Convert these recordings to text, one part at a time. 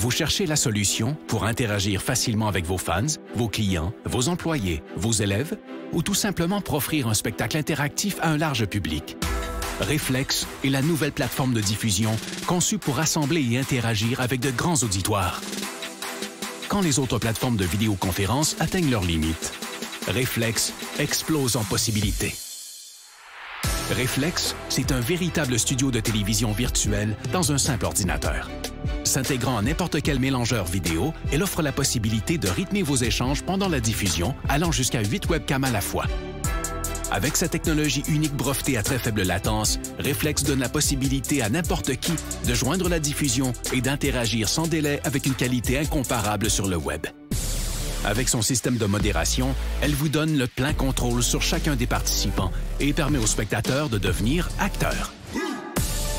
Vous cherchez la solution pour interagir facilement avec vos fans, vos clients, vos employés, vos élèves ou tout simplement pour offrir un spectacle interactif à un large public. Reflex est la nouvelle plateforme de diffusion conçue pour rassembler et interagir avec de grands auditoires. Quand les autres plateformes de vidéoconférence atteignent leurs limites, Reflex explose en possibilités. Reflex, c'est un véritable studio de télévision virtuel dans un simple ordinateur. S'intégrant à n'importe quel mélangeur vidéo, elle offre la possibilité de rythmer vos échanges pendant la diffusion, allant jusqu'à 8 webcams à la fois. Avec sa technologie unique brevetée à très faible latence, Reflex donne la possibilité à n'importe qui de joindre la diffusion et d'interagir sans délai avec une qualité incomparable sur le web. Avec son système de modération, elle vous donne le plein contrôle sur chacun des participants et permet aux spectateurs de devenir acteurs.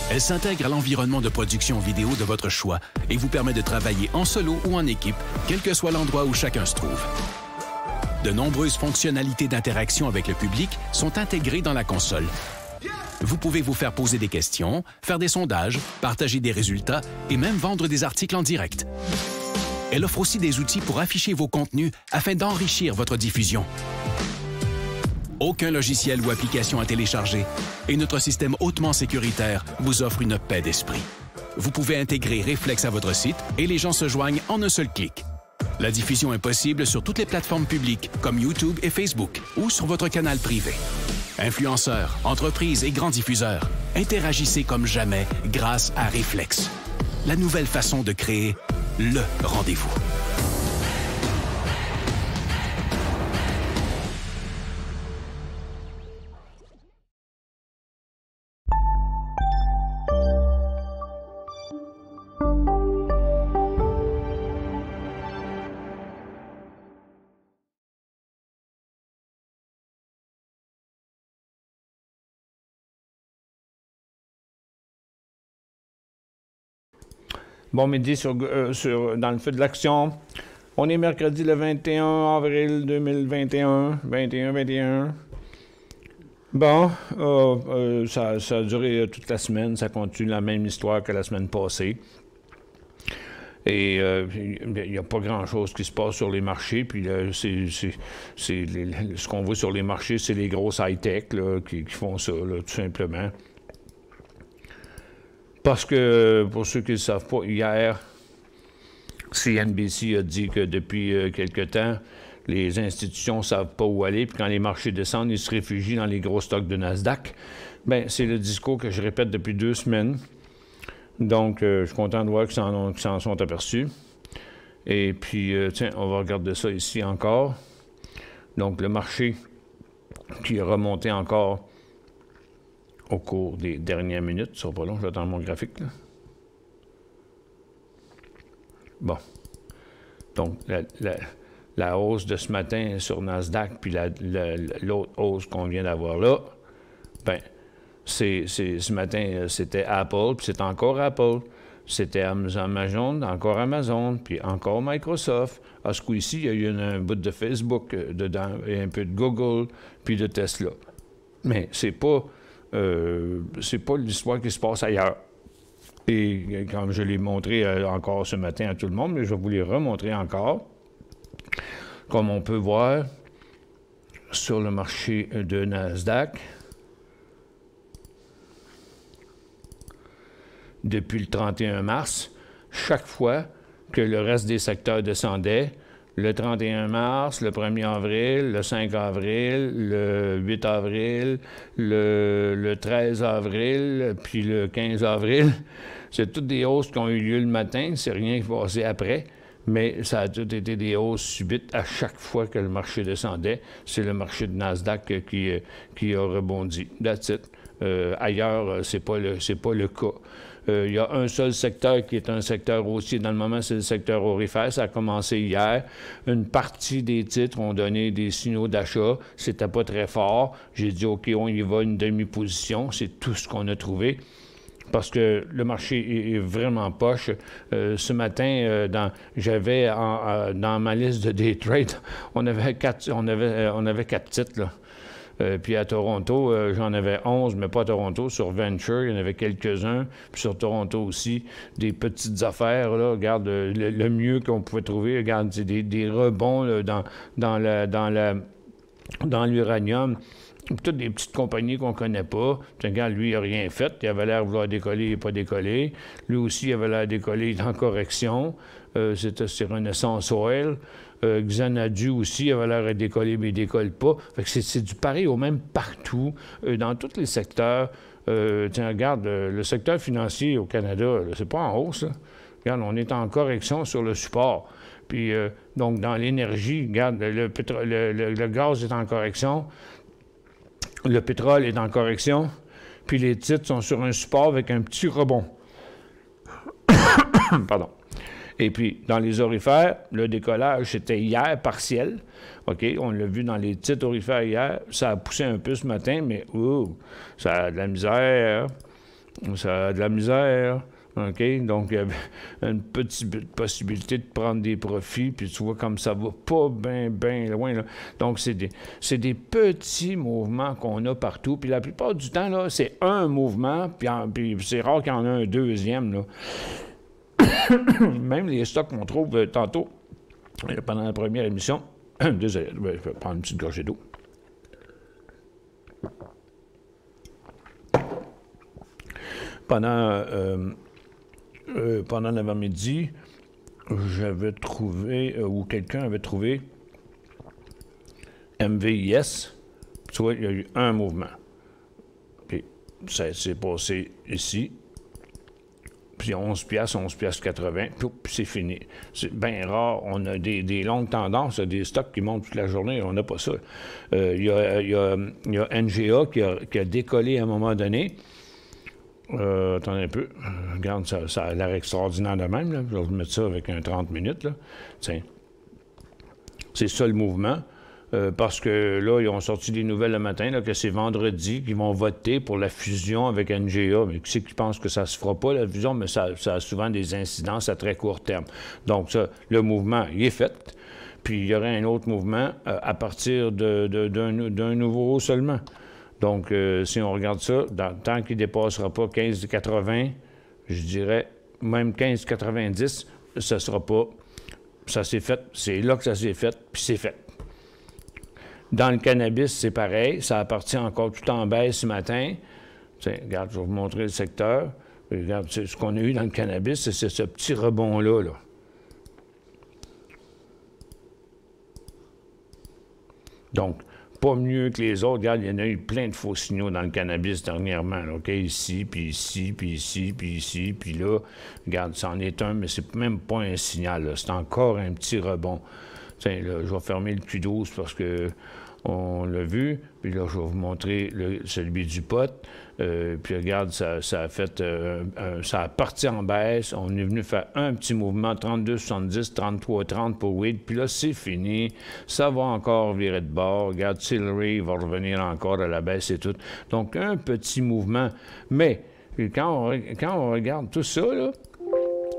Elle s'intègre à l'environnement de production vidéo de votre choix et vous permet de travailler en solo ou en équipe, quel que soit l'endroit où chacun se trouve. De nombreuses fonctionnalités d'interaction avec le public sont intégrées dans la console. Vous pouvez vous faire poser des questions, faire des sondages, partager des résultats et même vendre des articles en direct. Elle offre aussi des outils pour afficher vos contenus afin d'enrichir votre diffusion. Aucun logiciel ou application à télécharger et notre système hautement sécuritaire vous offre une paix d'esprit. Vous pouvez intégrer Reflex à votre site et les gens se joignent en un seul clic. La diffusion est possible sur toutes les plateformes publiques comme YouTube et Facebook ou sur votre canal privé. Influenceurs, entreprises et grands diffuseurs, interagissez comme jamais grâce à Reflex. La nouvelle façon de créer le rendez-vous. Bon midi dans le feu de l'action. On est mercredi le 21 avril 2021, 21. Bon, ça a duré toute la semaine, ça continue la même histoire que la semaine passée. Et il n'y a pas grand-chose qui se passe sur les marchés, puis ce qu'on voit sur les marchés, c'est les grosses high-tech qui font ça, là, tout simplement. Parce que, pour ceux qui ne le savent pas, hier, CNBC a dit que depuis quelque temps, les institutions ne savent pas où aller, puis quand les marchés descendent, ils se réfugient dans les gros stocks de Nasdaq. Bien, c'est le discours que je répète depuis 2 semaines. Donc, je suis content de voir qu'ils s'en sont aperçus. Et puis, tiens, on va regarder ça ici encore. Donc, le marché qui a remonté encore au cours des dernières minutes. Ça sera pas long, j'attends mon graphique, là. Bon. Donc, la hausse de ce matin sur Nasdaq, puis l'autre hausse qu'on vient d'avoir là, bien, ce matin, c'était Apple, puis c'est encore Apple. C'était Amazon, encore Amazon, puis encore Microsoft. À ce coup-ci, il y a eu un bout de Facebook dedans, et un peu de Google, puis de Tesla. Mais c'est pas l'histoire qui se passe ailleurs. Et comme je l'ai montré encore ce matin à tout le monde, mais je vais vous les remontrer encore. Comme on peut voir sur le marché de Nasdaq, depuis le 31 mars, chaque fois que le reste des secteurs descendait, le 31 mars, le 1er avril, le 5 avril, le 8 avril, le 13 avril, puis le 15 avril, c'est toutes des hausses qui ont eu lieu le matin, c'est rien qui est passé après, mais ça a tout été des hausses subites à chaque fois que le marché descendait. C'est le marché de Nasdaq qui a rebondi. That's it. Ailleurs, c'est pas le cas. Il y a un seul secteur qui est un secteur haussier dans le moment, c'est le secteur aurifère. Ça a commencé hier. Une partie des titres ont donné des signaux d'achat. C'était pas très fort. J'ai dit, OK, on y va, une demi-position. C'est tout ce qu'on a trouvé. Parce que le marché est vraiment poche. Ce matin, j'avais dans ma liste de day trade, on avait 4 titres, là. Puis à Toronto, j'en avais 11, mais pas à Toronto. Sur Venture, il y en avait quelques-uns. Puis sur Toronto aussi, des petites affaires. Là, regarde, le mieux qu'on pouvait trouver, regarde, c'est des rebonds là, dans l'uranium. Toutes des petites compagnies qu'on ne connaît pas. Regarde, lui, il n'a rien fait. Il avait l'air de vouloir décoller, il n'est pas décollé. Lui aussi, il avait l'air de décoller, il est en correction. C'est Renaissance Oil. Xanadu aussi, il avait l'air de décoller, mais il ne décolle pas. Fait que c'est du pareil au même partout, dans tous les secteurs. Tiens, regarde, le secteur financier au Canada, c'est pas en hausse. Là. Regarde, on est en correction sur le support. Puis, donc, dans l'énergie, regarde, le gaz est en correction. Le pétrole est en correction, puis les titres sont sur un support avec un petit rebond. Pardon. Et puis, dans les aurifères, le décollage, c'était hier, partiel. OK, on l'a vu dans les titres aurifères hier. Ça a poussé un peu ce matin, mais ça a de la misère. Ça a de la misère. OK? Donc, il y avait une petite possibilité de prendre des profits, puis tu vois comme ça va pas bien loin. Là. Donc, c'est des petits mouvements qu'on a partout. Puis la plupart du temps, là, c'est un mouvement, puis c'est rare qu'il y en ait un deuxième. Là. Même les stocks qu'on trouve tantôt, pendant la première émission, désolé, je vais prendre une petite gorgée d'eau. Pendant l'avant-midi, j'avais trouvé, ou quelqu'un avait trouvé MVIS. Tu vois, il y a eu un mouvement. Puis ça s'est passé ici. Puis 11 piastres, 80, puis c'est fini. C'est bien rare. On a des longues tendances, des stocks qui montent toute la journée. On n'a pas ça. Il y a NGA qui a décollé à un moment donné. Attendez un peu. Regarde, ça a l'air extraordinaire de même. Là. Je vais vous mettre ça avec un 30 minutes. Là. Tiens. C'est ça le mouvement. Parce que là, ils ont sorti des nouvelles le matin, là, que c'est vendredi qu'ils vont voter pour la fusion avec NGA. Mais qui c'est qui pense que ça ne se fera pas, la fusion? Mais ça a souvent des incidences à très court terme. Donc, ça, le mouvement, il est fait. Puis, il y aurait un autre mouvement à partir d'un nouveau haut seulement. Donc, si on regarde ça, tant qu'il ne dépassera pas 15,80, je dirais même 15,90, ça ne sera pas. Ça s'est fait. C'est là que ça s'est fait, puis c'est fait. Dans le cannabis, c'est pareil. Ça a parti encore tout en baisse ce matin. Tiens, regarde, je vais vous montrer le secteur. Regarde, ce qu'on a eu dans le cannabis, c'est ce petit rebond-là. Là. Donc, pas mieux que les autres. Regarde, il y en a eu plein de faux signaux dans le cannabis dernièrement. Là, OK? Ici, puis ici, puis ici, puis ici, puis là. Regarde, c'en est un, mais c'est même pas un signal. C'est encore un petit rebond. Tiens, là, je vais fermer le Q12 parce que on l'a vu. Puis là, je vais vous montrer celui du pot. Puis regarde, ça a fait... ça a parti en baisse. On est venu faire un petit mouvement, 32,70, 33,30 pour weed. Puis là, c'est fini. Ça va encore virer de bord. Regarde, Tillery va revenir encore à la baisse et tout. Donc, un petit mouvement. Mais, quand on regarde tout ça, là...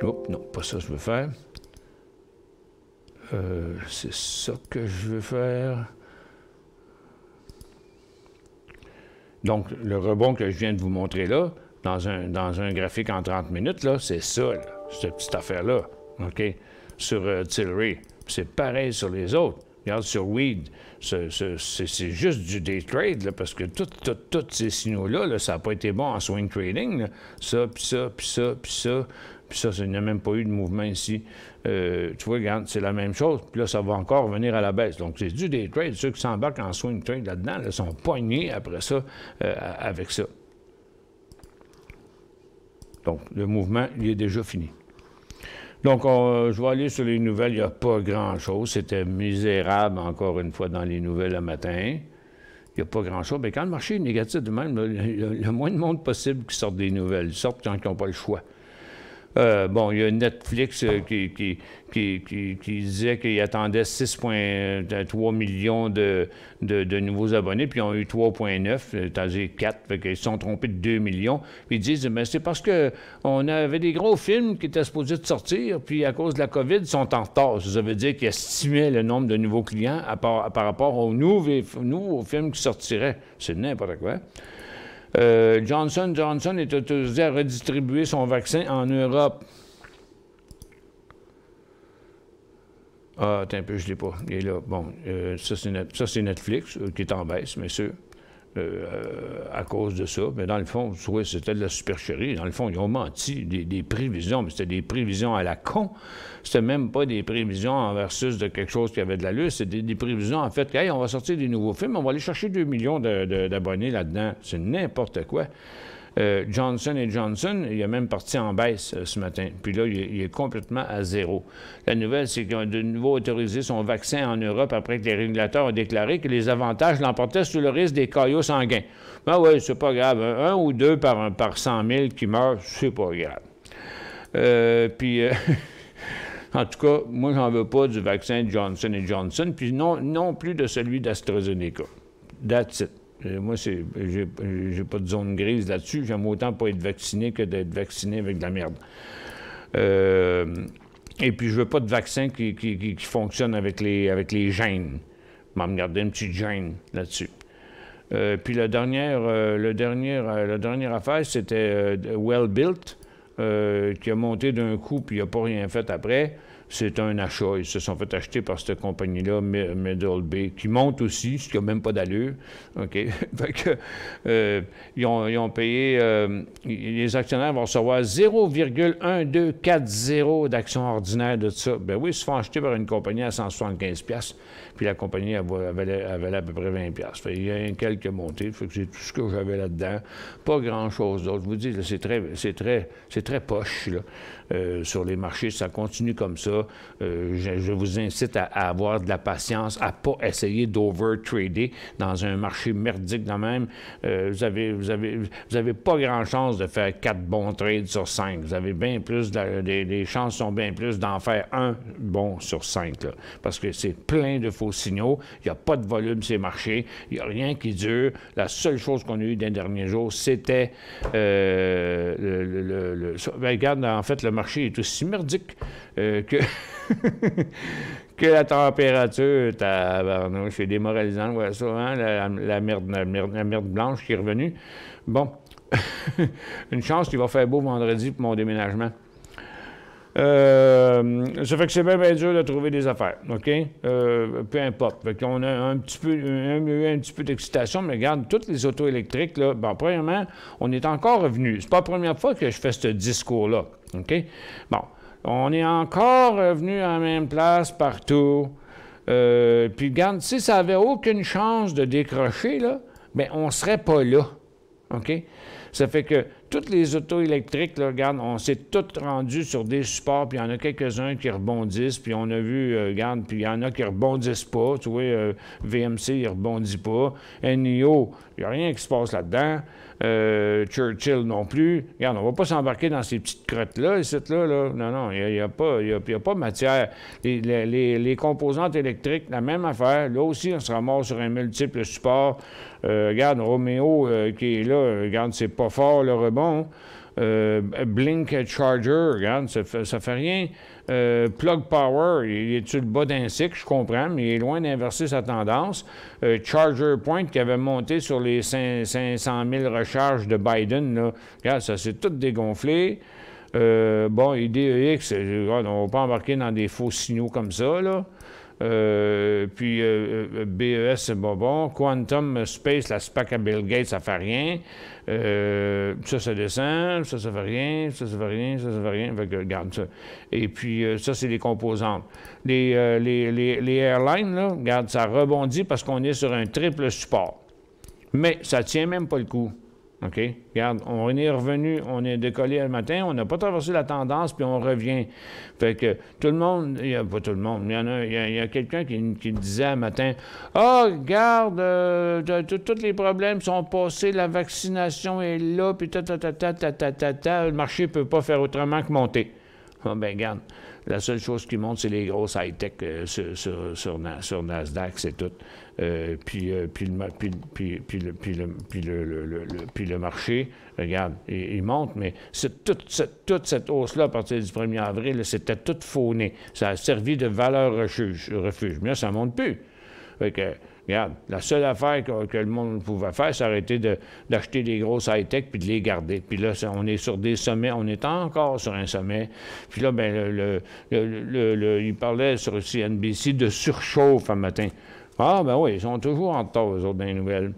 Oups, non, pas ça que je veux faire. C'est ça que je veux faire. Donc, le rebond que je viens de vous montrer là, dans un graphique en 30 minutes, là, c'est ça, là, cette petite affaire-là, OK, sur Tillery. C'est pareil sur les autres. Regarde, sur Weed, c'est juste du day trade, là, parce que tous ces signaux-là, là, ça n'a pas été bon en swing trading. Là. Ça, puis ça, puis ça, puis ça. Puis ça, il n'y a même pas eu de mouvement ici. Tu vois, regarde, c'est la même chose. Puis là, ça va encore revenir à la baisse. Donc, c'est du day trade. Ceux qui s'embarquent en swing trade là-dedans, là, sont poignés après ça, avec ça. Donc, le mouvement, il est déjà fini. Donc, je vais aller sur les nouvelles. Il n'y a pas grand-chose. C'était misérable, encore une fois, dans les nouvelles le matin. Il n'y a pas grand-chose. Mais quand le marché est négatif de même, là, il y a le moins de monde possible qui sortent des nouvelles. Ils sortent quand ils n'ont pas le choix. Bon, il y a Netflix qui disait qu'il attendait 6,3 millions de nouveaux abonnés, puis ils ont eu 3,9, c'est-à-dire 4, fait qu'ils se sont trompés de 2 millions. Puis ils disent, mais c'est parce qu'on avait des gros films qui étaient supposés de sortir, puis à cause de la COVID, ils sont en retard. Ça veut dire qu'ils estimaient le nombre de nouveaux clients par rapport aux nouveaux films qui sortiraient. C'est n'importe quoi. Johnson & Johnson est autorisé à redistribuer son vaccin en Europe. Ah, attends un peu, je ne l'ai pas. Il est là. Bon, ça, c'est Netflix qui est en baisse, bien sûr, à cause de ça. Mais dans le fond, oui, c'était de la supercherie. Dans le fond, ils ont menti, des prévisions, mais c'était des prévisions à la con. C'était même pas des prévisions en versus de quelque chose qui avait de l'allure. C'était des prévisions, en fait, hey, on va sortir des nouveaux films, on va aller chercher 2 millions d'abonnés là-dedans. C'est n'importe quoi. Johnson & Johnson, il est même parti en baisse ce matin. Puis là, il est complètement à zéro. La nouvelle, c'est qu'ils ont de nouveau autorisé son vaccin en Europe après que les régulateurs ont déclaré que les avantages l'emportaient sur le risque des caillots sanguins. Ben oui, c'est pas grave. Un ou deux par 100 000 qui meurent, c'est pas grave. Puis... En tout cas, moi, j'en veux pas du vaccin Johnson & Johnson, puis non plus de celui d'AstraZeneca. That's it. Moi, j'ai pas de zone grise là-dessus. J'aime autant pas être vacciné que d'être vacciné avec de la merde. Et puis, je veux pas de vaccin qui fonctionne avec les gènes. Je vais me garder une petite gène là-dessus. Puis la dernière affaire, c'était Well-Built, qui a monté d'un coup, puis il n'a pas rien fait après. C'est un achat. Ils se sont fait acheter par cette compagnie-là, Middle Bay, qui monte aussi, ce qui n'a même pas d'allure. OK? Fait que, ils ont payé... les actionnaires vont recevoir 0,1240 d'actions ordinaires de ça. Ben oui, ils se font acheter par une compagnie à 175$. Puis la compagnie valait à peu près 20$. Fait il y a quelques montées. Fait que c'est tout ce que j'avais là-dedans. Pas grand-chose d'autre. Je vous dis, là, c'est très poche là, sur les marchés. Ça continue comme ça. Je vous incite à avoir de la patience, à ne pas essayer d'over-trader dans un marché merdique de même. Vous avez pas grand-chance de faire 4 bons trades sur 5. Vous avez bien plus, les chances sont bien plus d'en faire un bon sur 5. Là, parce que c'est plein de faux signaux. Il n'y a pas de volume sur les marchés. Il n'y a rien qui dure. La seule chose qu'on a eue des derniers jours, c'était regarde, en fait, le marché est aussi merdique que la température. C'est démoralisant, voilà ça, hein? La merde blanche qui est revenue. Bon, une chance qu'il va faire beau vendredi pour mon déménagement. Ça fait que c'est bien dur de trouver des affaires, OK? Peu importe. Fait qu'on a un petit peu d'excitation, mais regarde, toutes les autos électriques, là, bon, premièrement, on est encore revenu. C'est pas la première fois que je fais ce discours-là, OK? Bon, on est encore revenu à la même place partout. Puis regarde, si ça n'avait aucune chance de décrocher, là, bien, on ne serait pas là, OK? Ça fait que toutes les autos électriques, là, regarde, on s'est toutes rendues sur des supports, puis il y en a quelques-uns qui rebondissent, puis on a vu, regarde, puis il y en a qui rebondissent pas. Tu vois, VMC, il rebondit pas. NIO, il n'y a rien qui se passe là-dedans. Churchill non plus. Regarde, on ne va pas s'embarquer dans ces petites crottes-là, là. Non, il n'y a pas matière. Les composantes électriques, la même affaire. Là aussi, on sera mort sur un multiple support. Regarde, Romeo qui est là, regarde, c'est pas fort le rebond. Blink Charger, regarde, ça fait rien. Plug Power, il est sur le bas d'un cycle, je comprends, mais il est loin d'inverser sa tendance. Charger Point, qui avait monté sur les 500 000 recharges de Biden, là, regarde, ça s'est tout dégonflé. Bon, IDEX, on ne va pas embarquer dans des faux signaux comme ça, là. Puis BES, c'est pas bon. Quantum Space, la SPAC à Bill Gates, ça fait rien. Ça descend, ça fait rien, ça fait rien, ça fait rien. Fait que, regarde ça. Et puis, ça, c'est les composantes. Les airlines, là, regarde, ça rebondit parce qu'on est sur un triple support. Mais ça tient même pas le coup. OK? Regarde, on est revenu, on est décollé le matin, on n'a pas traversé la tendance, puis on revient. Fait que tout le monde, il y a pas tout le monde, mais il y a quelqu'un qui disait un matin, « Ah, oh, regarde, tous les problèmes sont passés, la vaccination est là, puis le marché ne peut pas faire autrement que monter. » Ah, ben regarde, la seule chose qui monte, c'est les grosses high-tech sur Nasdaq, c'est tout. Puis le marché, regarde, il monte, mais toute cette hausse-là, à partir du 1er avril, c'était tout fauné. Ça a servi de valeur refuge. Mais là, ça ne monte plus. Fait que, regarde, la seule affaire que le monde pouvait faire, c'est arrêter d'acheter des grosses high-tech puis de les garder. Puis là, on est sur des sommets, on est encore sur un sommet. Puis là, ben, il parlait sur CNBC de surchauffe un matin. Ah, ben oui, ils sont toujours en retard, eux autres, dans les nouvelles.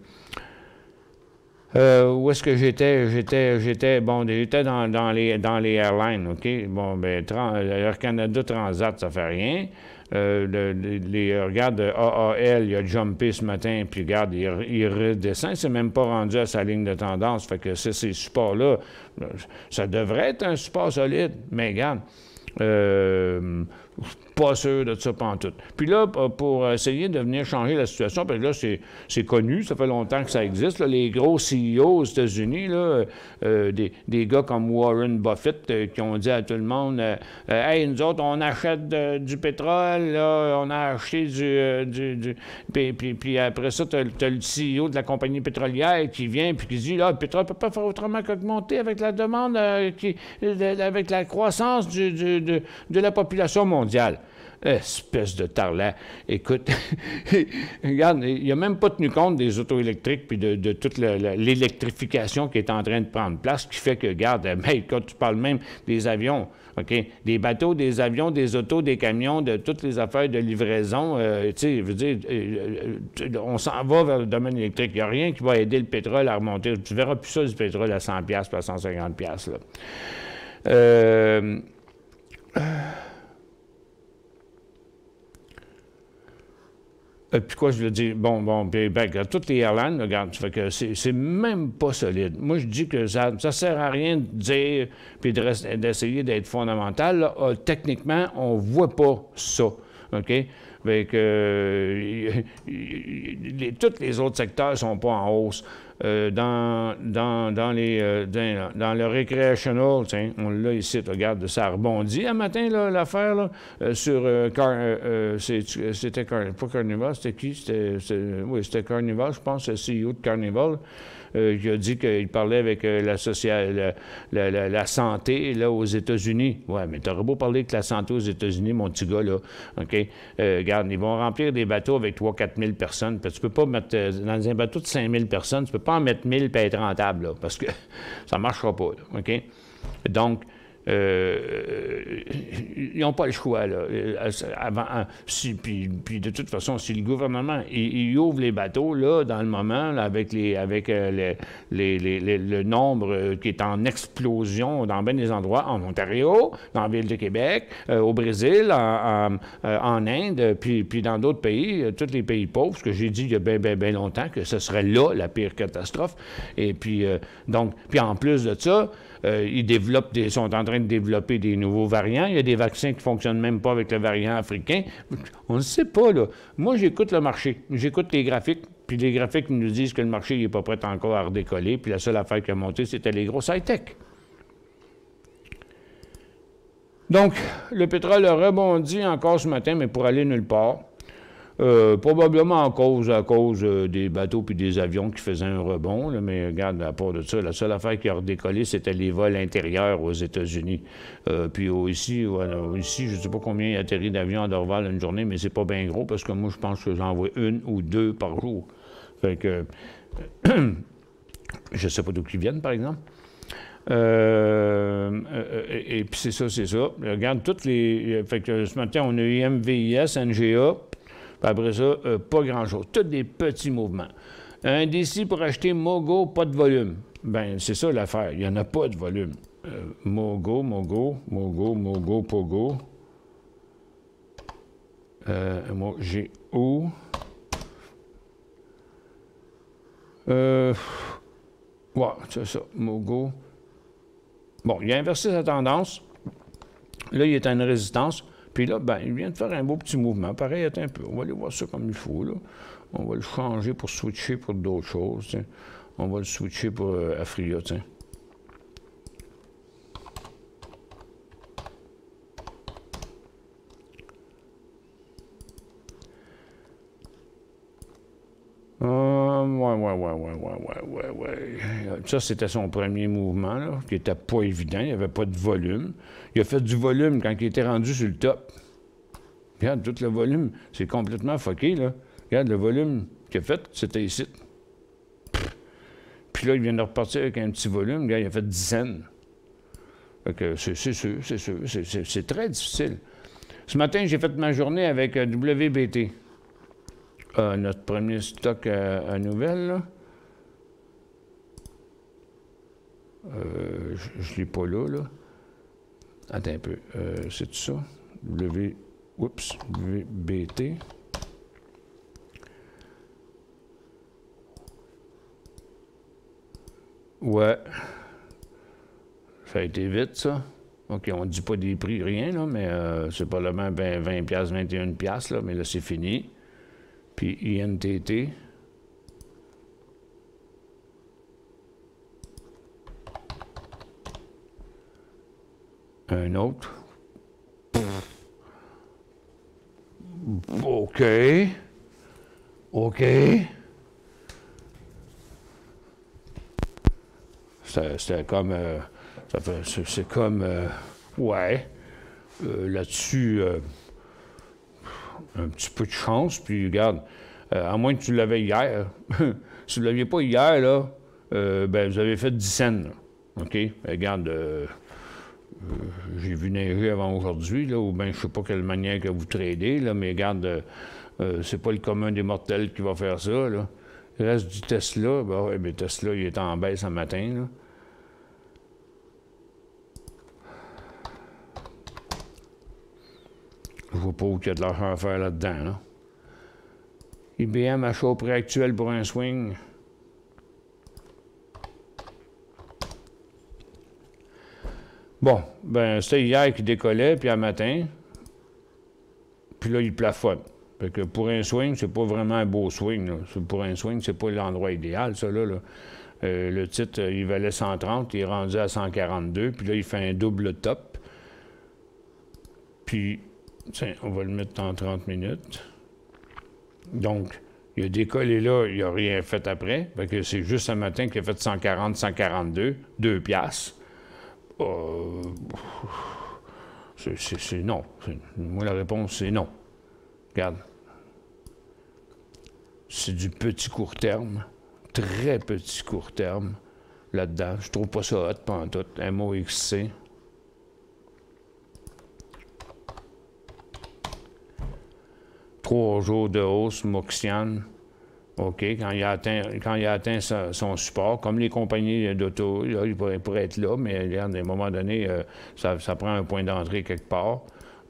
Où est-ce que j'étais? J'étais dans les airlines, OK? Bon, ben, Air Canada Transat, ça fait rien. Regarde, AAL, il a jumpé ce matin, puis regarde, il redescend. C'est même pas rendu à sa ligne de tendance. Fait que ces supports-là, ça devrait être un support solide, mais regarde, pas sûr de ça pantoute. Puis là, pour essayer de venir changer la situation, parce que là, c'est connu, ça fait longtemps que ça existe, là, les gros CEO aux États-Unis, là, des gars comme Warren Buffett qui ont dit à tout le monde Hey, nous autres, on achète du pétrole, là, on a acheté puis après ça, tu as le CEO de la compagnie pétrolière qui vient puis qui dit là, le pétrole ne peut pas faire autrement qu'augmenter avec la demande, avec la croissance de la population mondiale. Espèce de tarlat. Écoute, regarde, il n'a même pas tenu compte des autos électriques puis de toute l'électrification qui est en train de prendre place, qui fait que, regarde, mais quand tu parles même des avions, OK, des bateaux, des avions, des autos, des camions, de toutes les affaires de livraison, tu sais, je veux dire, on s'en va vers le domaine électrique. Il n'y a rien qui va aider le pétrole à remonter. Tu ne verras plus ça, du pétrole à 100$ puis à 150$, là. Puis quoi, je veux dire, toutes les airlines, regarde, ça fait que c'est même pas solide. Moi, je dis que ça sert à rien de dire, puis d'essayer d'être fondamental. Là. Techniquement, on voit pas ça, OK? Fait que tous les autres secteurs sont pas en hausse. Dans le recreational, tiens, on l'a ici, regarde, ça rebondit un matin, l'affaire, là, sur c'était pas Carnival, c'était qui? C'était Carnival, je pense, le CEO de Carnival. Qui a dit qu'il parlait avec la santé là, aux États-Unis. Ouais, mais t'aurais beau parler que la santé aux États-Unis, mon petit gars, là, OK? Regarde, ils vont remplir des bateaux avec 3 000 à 4 000 personnes. Puis tu peux pas mettre, dans un bateau de 5 000 personnes, tu peux pas en mettre 1 000 et être rentable, là, parce que ça marchera pas, là, OK? Donc, ils n'ont pas le choix, là. Puis de toute façon, si le gouvernement il ouvre les bateaux, là, dans le moment, là, avec le nombre qui est en explosion dans bien des endroits, en Ontario, dans la ville de Québec, au Brésil, en Inde, puis dans d'autres pays, tous les pays pauvres, ce que j'ai dit il y a bien longtemps, que ce serait là la pire catastrophe. Et puis, puis en plus de ça, ils sont en train de développer des nouveaux variants. Il y a des vaccins qui ne fonctionnent même pas avec le variant africain. On ne sait pas, là. Moi, j'écoute le marché. J'écoute les graphiques. Puis les graphiques nous disent que le marché n'est pas prêt encore à redécoller. Puis la seule affaire qui a monté, c'était les grosses high-tech. Donc, le pétrole a rebondi encore ce matin, mais pour aller nulle part. Probablement à cause des bateaux puis des avions qui faisaient un rebond, là, mais regarde, à part de ça, la seule affaire qui a redécollé, c'était les vols intérieurs aux États-Unis. Puis ici, je ne sais pas combien il atterrit d'avions à Dorval une journée, mais c'est pas bien gros parce que moi, je pense que j'en vois 1 ou 2 par jour. Fait que, je ne sais pas d'où ils viennent, par exemple. Et puis c'est ça. Regarde, toutes les... Fait que ce matin, on a eu MVIS, NGA. Puis après ça, pas grand-chose. Tous des petits mouvements. Un déci pour acheter Mogo, pas de volume. Bien, c'est ça l'affaire. Il n'y en a pas de volume. Mogo, Pogo. J'ai où? Ouais, c'est ça. Mogo. Bon, il a inversé sa tendance. Là, il est à une résistance. Puis là, ben, il vient de faire un beau petit mouvement. Pareil, attends un peu. On va aller voir ça comme il faut, là. On va le changer pour switcher pour d'autres choses, t'sais. On va le switcher pour Afria, tiens. Ouais. Ça, c'était son premier mouvement, là, qui était pas évident. Il n'y avait pas de volume. Il a fait du volume quand il était rendu sur le top. Regarde, tout le volume, c'est complètement fucké, là. Regarde, le volume qu'il a fait, c'était ici. Puis là, il vient de repartir avec un petit volume. Regarde, il a fait 10 cents. Fait que c'est sûr, c'est très difficile. Ce matin, j'ai fait ma journée avec WBT. Notre premier stock à nouvelles, là. Je ne l'ai pas là, là. Attends un peu. C'est ça? WBT. Ouais. Ça a été vite, ça. OK, on ne dit pas des prix, rien, là, mais c'est probablement 20$, 21$, là, mais là, c'est fini. Puis INTT. Un autre. OK. C'était comme... c'est comme... ouais. Là-dessus, un petit peu de chance, puis regarde, à moins que tu l'avais hier. Si vous ne l'aviez pas hier, là, ben, vous avez fait 10 cents, là. OK? Regarde, j'ai vu neiger avant aujourd'hui, là, ou bien je ne sais pas quelle manière que vous tradez, là, mais regarde, c'est pas le commun des mortels qui va faire ça, là. Le reste du Tesla, ben ouais, mais Tesla, il est en baisse ce matin, là. Je vois pas où il y a de l'argent à faire là-dedans, là. IBM achat au prix actuel pour un swing. Bon, ben c'était hier qui décollait, puis un matin, puis là, il plafonne. Fait que pour un swing, c'est pas vraiment un beau swing, là. Pour un swing, c'est pas l'endroit idéal, ça, là. Le titre, il valait 130, il est rendu à 142, puis là, il fait un double top. Puis, tiens, on va le mettre en 30 minutes. Donc, il a décollé là, il n'a rien fait après. Fait que c'est juste ce matin qu'il a fait 140, 142, 2 piastres. C'est non. Moi, la réponse, c'est non. Regarde. C'est du petit court terme. Très petit court terme là-dedans. Je trouve pas ça hot, pantoute. MOXC. Trois jours de hausse, Moxian. OK, quand il a atteint son support, comme les compagnies d'auto, il pourrait être là, mais regarde, à un moment donné, ça prend un point d'entrée quelque part.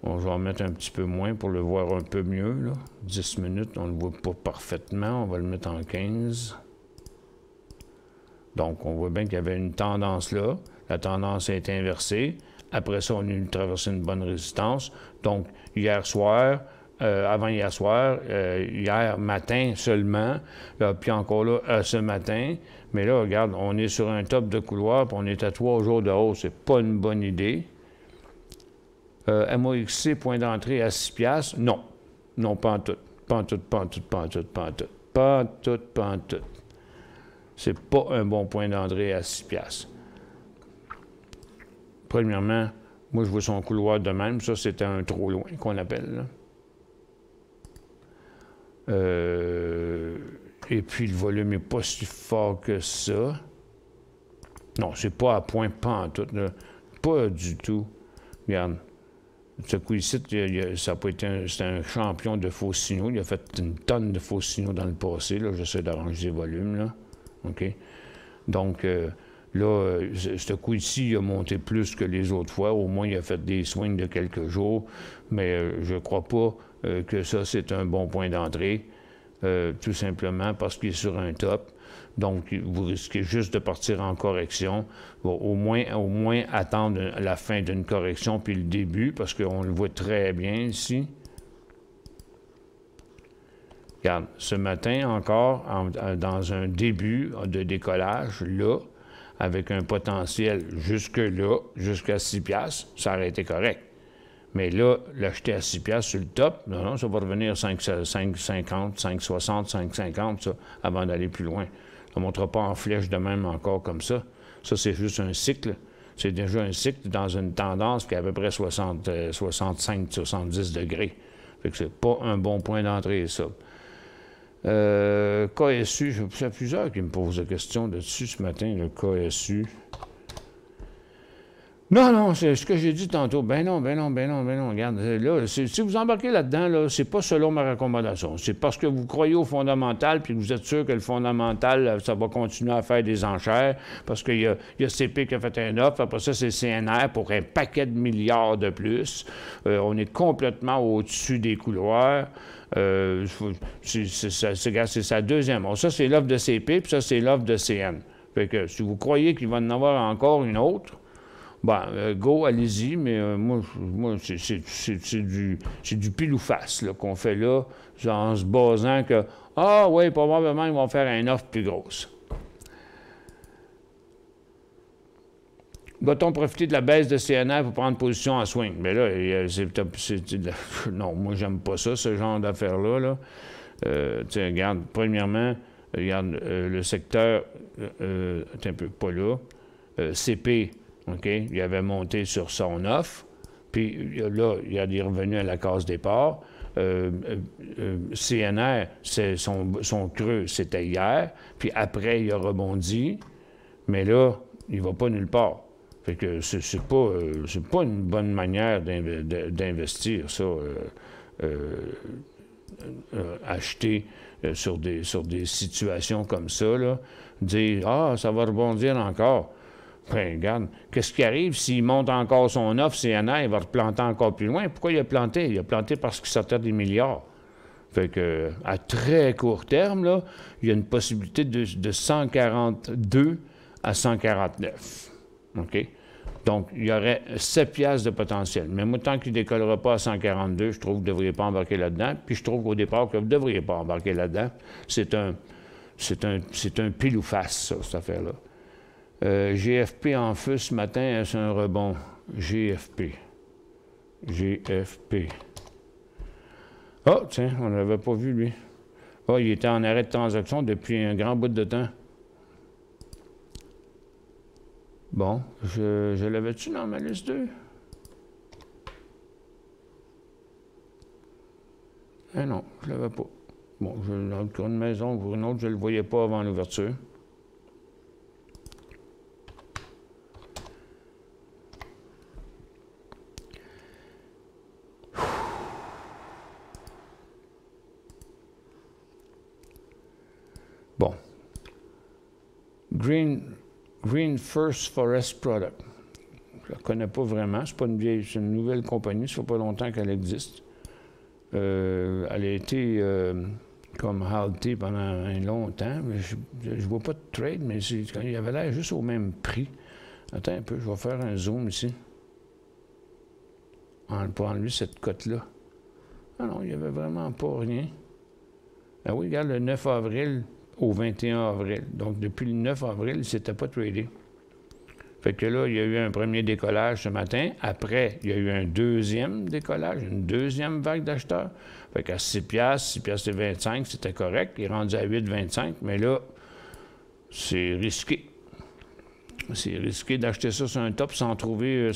Bon, je vais en mettre un petit peu moins pour le voir un peu mieux, là. 10 minutes, on ne le voit pas parfaitement. On va le mettre en 15. Donc, on voit bien qu'il y avait une tendance là. La tendance a été inversée. Après ça, on a traversé une bonne résistance. Donc, hier soir, avant-hier soir, hier matin seulement, là, puis encore là, ce matin. Mais là, regarde, on est sur un top de couloir, puis on est à 3 jours de hausse. C'est pas une bonne idée. MOXC, point d'entrée à 6 piastres? Non. Non, pas en tout. Pas en tout. C'est pas un bon point d'entrée à 6 piastres. Premièrement, moi, je vois son couloir de même. Ça, c'était un trop loin qu'on appelle, là. Et puis, le volume n'est pas si fort que ça. Non, c'est pas à point pantoute, là. Pas du tout. Regarde. Ce coup-ci, ça a pas été c'était un champion de faux signaux. Il a fait une tonne de faux signaux dans le passé. Là, j'essaie d'arranger les volumes, là. OK? Donc, là, ce coup-ci, il a monté plus que les autres fois. Au moins, il a fait des swings de quelques jours. Mais je ne crois pas que ça, c'est un bon point d'entrée. tout simplement parce qu'il est sur un top. Donc, vous risquez juste de partir en correction. Bon, au moins attendre la fin d'une correction puis le début, parce qu'on le voit très bien ici. Regarde, ce matin encore, dans un début de décollage, là, avec un potentiel jusque-là, jusqu'à 6 $, ça aurait été correct. Mais là, l'acheter à 6 $ sur le top, non, ça va revenir 5,50, 5,60, 5,50, ça, avant d'aller plus loin. Ça ne montera pas en flèche de même encore comme ça. Ça, c'est juste un cycle. C'est déjà un cycle dans une tendance qui est à peu près 65, 70 degrés. Fait que c'est pas un bon point d'entrée, ça. KSU, il y a plusieurs qui me posent des questions dessus ce matin, le KSU. Non, c'est ce que j'ai dit tantôt. Ben non. Regarde, là, si vous embarquez là-dedans, là, c'est pas selon ma recommandation. C'est parce que vous croyez au fondamental puis que vous êtes sûr que le fondamental, ça va continuer à faire des enchères parce qu'il y a CP qui a fait un offre. Après ça, c'est CNR pour un paquet de milliards de plus. On est complètement au-dessus des couloirs. C'est sa deuxième. Bon, ça, c'est l'offre de CP puis ça, c'est l'offre de CN. Fait que si vous croyez qu'il va en avoir encore une autre, ben, go, allez-y, mais moi c'est du pile ou face qu'on fait là, en se basant que, ah oui, probablement, ils vont faire une offre plus grosse. Va-t-on profiter de la baisse de CNR pour prendre position en swing? Mais là, non, moi, j'aime pas ça, ce genre d'affaires-là. Là. Regarde, premièrement, regarde, le secteur, un peu pas là, CP, OK, il avait monté sur son offre, puis là, il est revenu à la case départ. CNR, son creux, c'était hier, puis après, il a rebondi, mais là, il ne va pas nulle part. Fait que c'est pas une bonne manière d'investir, ça, acheter sur des situations comme ça, là, dire « Ah, ça va rebondir encore ». Ben, regarde, qu'est-ce qui arrive s'il monte encore son offre, CNR, il va replanter encore plus loin. Pourquoi il a planté? Il a planté parce qu'il sortait des milliards. Fait que, à très court terme, là, il y a une possibilité de 142 à 149. OK? Donc, il y aurait 7 $ de potentiel. Mais moi, tant qu'il ne décollera pas à 142, je trouve que vous ne devriez pas embarquer là-dedans. Puis je trouve qu'au départ, que vous ne devriez pas embarquer là-dedans. C'est un pile ou face, ça, cette affaire-là. GFP en feu ce matin, c'est un rebond. GFP. Ah, tiens, on ne l'avait pas vu, lui. Ah, il était en arrêt de transaction depuis un grand bout de temps. Bon, je l'avais-tu dans ma liste 2? Eh non, je ne l'avais pas. Bon, dans une maison ou une autre, je ne le voyais pas avant l'ouverture. Bon. Green First Forest Product. Je ne la connais pas vraiment. C'est pas une vieille, c'est une nouvelle compagnie. Ça fait pas longtemps qu'elle existe. Elle a été comme haltée pendant un long temps. Je ne vois pas de trade, mais il avait l'air juste au même prix. Attends un peu, je vais faire un zoom ici. Pour enlever cette cote-là. Ah non, il n'y avait vraiment pas rien. Ah oui, regarde, le 9 avril au 21 avril. Donc, depuis le 9 avril, il ne s'était pas tradé. Fait que là, il y a eu un premier décollage ce matin. Après, il y a eu un deuxième décollage, une deuxième vague d'acheteurs. Fait qu'à 6 $, 6 $ et 25, c'était correct. Il est rendu à 8,25, mais là, c'est risqué. C'est risqué d'acheter ça sur un top sans trouver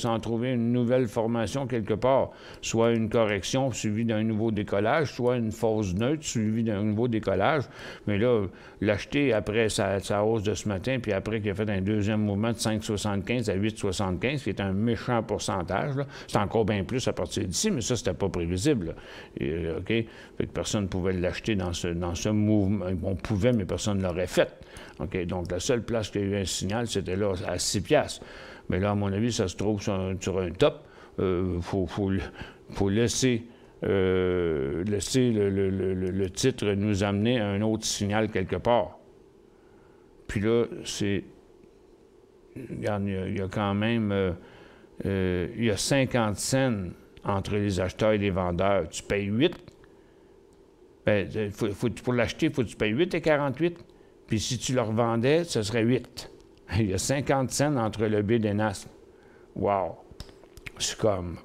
une nouvelle formation quelque part. Soit une correction suivie d'un nouveau décollage, soit une fausse neutre suivie d'un nouveau décollage. Mais là, l'acheter après sa hausse de ce matin, puis après qu'il a fait un deuxième mouvement de 5,75 à 8,75, qui est un méchant pourcentage, c'est encore bien plus à partir d'ici, mais ça, c'était pas prévisible. OK? Fait que personne ne pouvait l'acheter dans ce mouvement. On pouvait, mais personne ne l'aurait fait. OK? Donc, la seule place qu'il y a eu un signal, c'était là, à 6 $. Mais là, à mon avis, ça se trouve sur un top. Faut laisser laisser le titre nous amener à un autre signal quelque part. Puis là, c'est... Regarde, il y a quand même... il y a 50 cents entre les acheteurs et les vendeurs. Tu payes 8. Ben, pour l'acheter, il faut que tu payes 8,48. Puis si tu le revendais, ce serait 8. Il y a 50 cents entre le bid et NASP. Wow! C'est comme...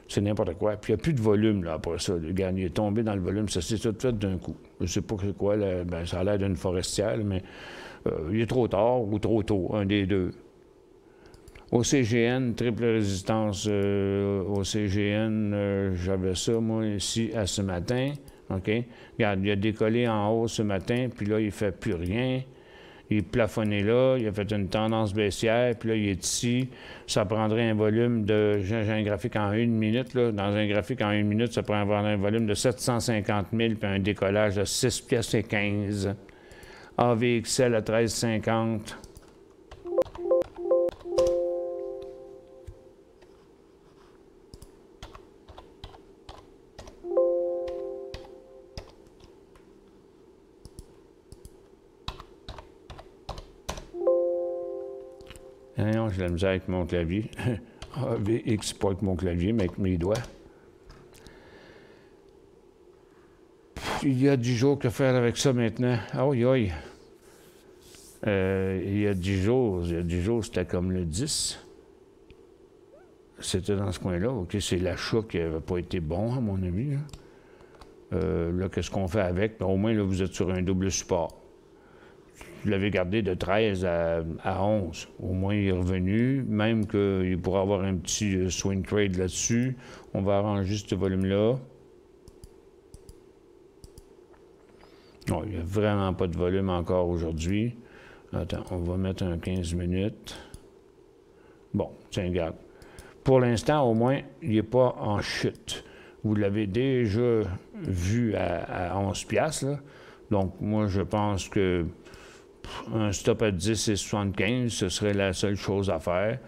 C'est n'importe quoi. Puis il n'y a plus de volume, là, après ça. Le gars, il est tombé dans le volume. Ça s'est tout fait d'un coup. Je ne sais pas c'est quoi. Là, ben, ça a l'air d'une forestière, mais il est trop tard ou trop tôt, un des deux. Au CGN, triple résistance. Au CGN, j'avais ça, moi, ici, à ce matin. OK? Regarde, il a décollé en haut ce matin, puis là, il ne fait plus rien. Il est plafonné là, il a fait une tendance baissière, puis là, il est ici. Ça prendrait un volume de... J'ai un graphique en 1 minute, là. Dans un graphique en 1 minute, ça prendrait un volume de 750 000, puis un décollage de 6 pièces et 15. AVXL à 13,50. Non, j'ai la misère avec mon clavier. AVX, pas avec mon clavier, mais avec mes doigts. Il y a 10 jours, que faire avec ça maintenant? Aïe, aïe. Il y a 10 jours, c'était comme le 10. C'était dans ce coin-là. OK, c'est l'achat qui n'avait pas été bon, à mon avis. Là, qu'est-ce qu'on fait avec? Au moins, là, vous êtes sur un double support. Vous l'avez gardé de 13 à 11. Au moins, il est revenu. Même qu'il pourrait avoir un petit swing trade là-dessus. On va arranger ce volume-là. Non, il n'y a vraiment pas de volume encore aujourd'hui. Attends, on va mettre un 15 minutes. Bon, tiens, regarde. Pour l'instant, au moins, il n'est pas en chute. Vous l'avez déjà vu à 11 piastres, là. Donc, moi, je pense que un stop à 10,75, ce serait la seule chose à faire.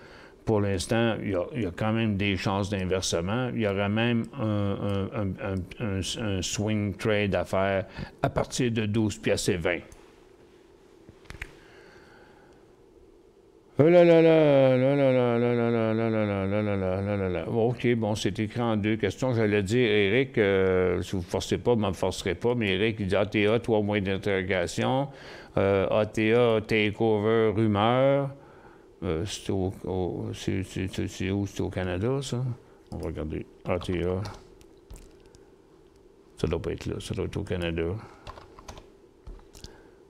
Pour l'instant, il y a quand même des chances d'inversement. Il y aurait même un swing trade à faire à partir de 12 piastres et 20. Oh là là là là là là là là là là là là là là là là. OK, bon, c'est écrit en 2 questions. J'allais dire, Eric, si vous ne forcez pas, je ne me forcerai pas, mais Eric, il dit ATA, 3 mois d'interrogation. ATA, takeover, rumeur. C'est où? C'est au Canada, ça? On va regarder. ATA. Ça doit pas être là. Ça doit être au Canada.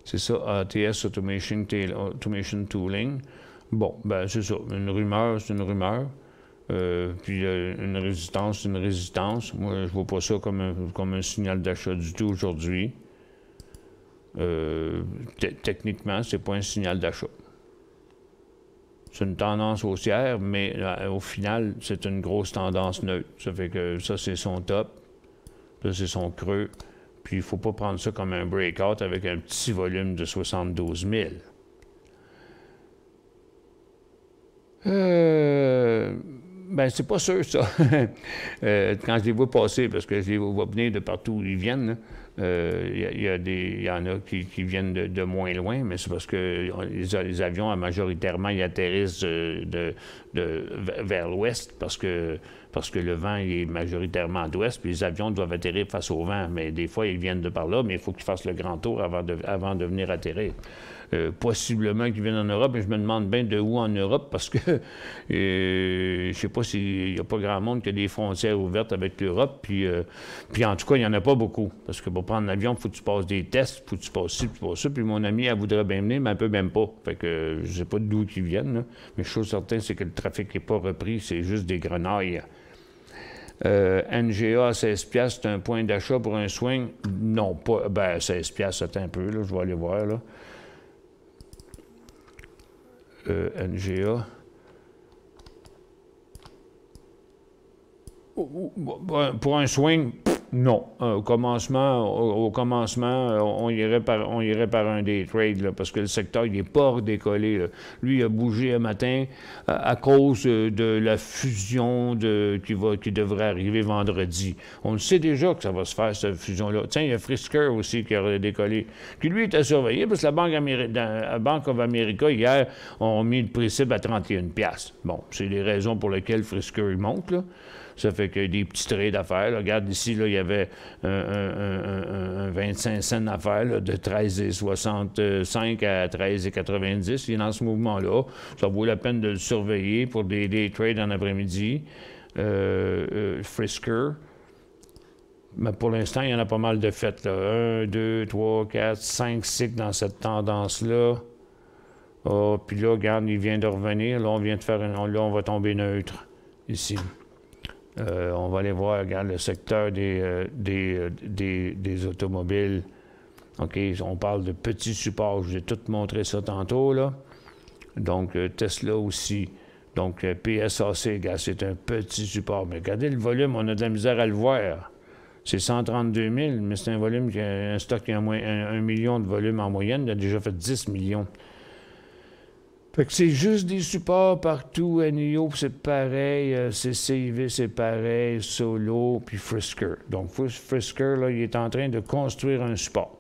C'est ça, ATS, Automation Tooling. Bon, ben c'est ça. Une rumeur, c'est une rumeur. Puis une résistance, c'est une résistance. Moi, je ne vois pas ça comme un signal d'achat du tout aujourd'hui. Techniquement, c'est pas un signal d'achat. C'est une tendance haussière, mais au final, c'est une grosse tendance neutre. Ça fait que ça, c'est son top. Ça, c'est son creux. Puis il ne faut pas prendre ça comme un breakout avec un petit volume de 72 000. Ben, c'est pas sûr, ça. Quand je les vois passer, parce que je les vois venir de partout où ils viennent, il y en a qui viennent de moins loin, mais c'est parce que les avions, majoritairement, ils atterrissent vers l'ouest, parce que le vent il est majoritairement d'ouest, puis les avions doivent atterrir face au vent. Mais des fois, ils viennent de par là, mais il faut qu'ils fassent le grand tour avant de venir atterrir. Possiblement qu'ils viennent en Europe, mais je me demande bien de où en Europe, parce que je ne sais pas s'il n'y a pas grand monde qui a des frontières ouvertes avec l'Europe, puis en tout cas, il n'y en a pas beaucoup. Parce que pour prendre l'avion, il faut que tu passes des tests, il faut que tu passes ci, tu passes ça, puis mon amie, elle voudrait bien venir, mais elle ne peut même pas. Fait que je ne sais pas d'où ils viennent, là. Mais chose certaine, c'est que le trafic n'est pas repris, c'est juste des grenailles. NGA à 16 piastres, c'est un point d'achat pour un swing? Non, pas. Ben, 16 piastres, c'est un peu, là, je vais aller voir, là. NGA. Pour un swing, Non. Au commencement, on irait par un day trade, là, parce que le secteur, il n'est pas redécollé. Là. Lui, il a bougé un matin à cause de la fusion qui devrait arriver vendredi. On le sait déjà que ça va se faire, cette fusion-là. Tiens, il y a Frisker aussi qui a redécollé, qui lui était surveillé, parce que la Bank of America, hier, ont mis le précipe à 31$. Bon, c'est les raisons pour lesquelles Frisker, il monte, là. Ça fait qu'il y a des petits trades à faire. Là. Regarde ici, là, il y avait un 25 cents à faire, là, de 13,65 à 13,90. Il est dans ce mouvement-là. Ça vaut la peine de le surveiller pour des trades en après-midi. Frisker. Mais pour l'instant, il y en a pas mal de faites. Là. 1, 2, 3, 4, 5 cycles dans cette tendance-là. Oh, puis là, regarde, il vient de revenir. Là, on vient de faire là, on va tomber neutre ici. On va aller voir, regarde, le secteur des automobiles. OK, on parle de petits supports. Je vous ai tout montré ça tantôt, là. Donc, Tesla aussi. Donc, PSAC, regarde, c'est un petit support. Mais regardez le volume, on a de la misère à le voir. C'est 132 000, mais c'est un volume qui a un stock qui a 1 million de volume en moyenne. Il a déjà fait 10 millions. Fait que c'est juste des supports partout. NIO, c'est pareil. CCIV, c'est pareil. Solo, puis Frisker. Donc, Frisker, là, il est en train de construire un support.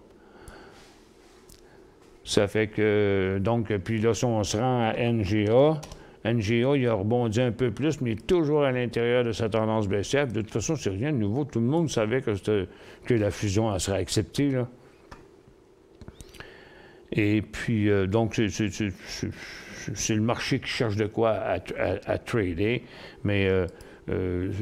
Ça fait que, donc, puis là, si on se rend à NGA, il a rebondi un peu plus, mais il est toujours à l'intérieur de sa tendance baissière. De toute façon, c'est rien de nouveau. Tout le monde savait que la fusion elle serait acceptée, là. Et puis, donc, c'est le marché qui cherche de quoi à trader, mais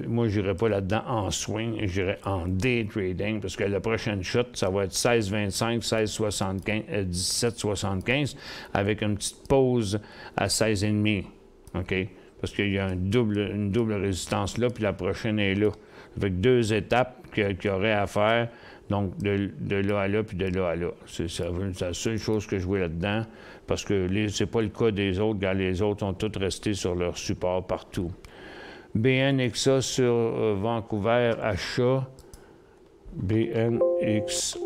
moi, je n'irai pas là-dedans en swing, j'irai en day trading, parce que la prochaine shot, ça va être 16,25, 16,75, 17,75, avec une petite pause à 16,5, OK? Parce qu'il y a une double résistance là, puis la prochaine est là. Avec 2 étapes qu'il y aurait à faire. Donc, de là à là, puis de là à là. C'est la seule chose que je vois là-dedans, parce que c'est pas le cas des autres, car les autres ont tous resté sur leur support partout. BNXA sur Vancouver, achat. BNXA.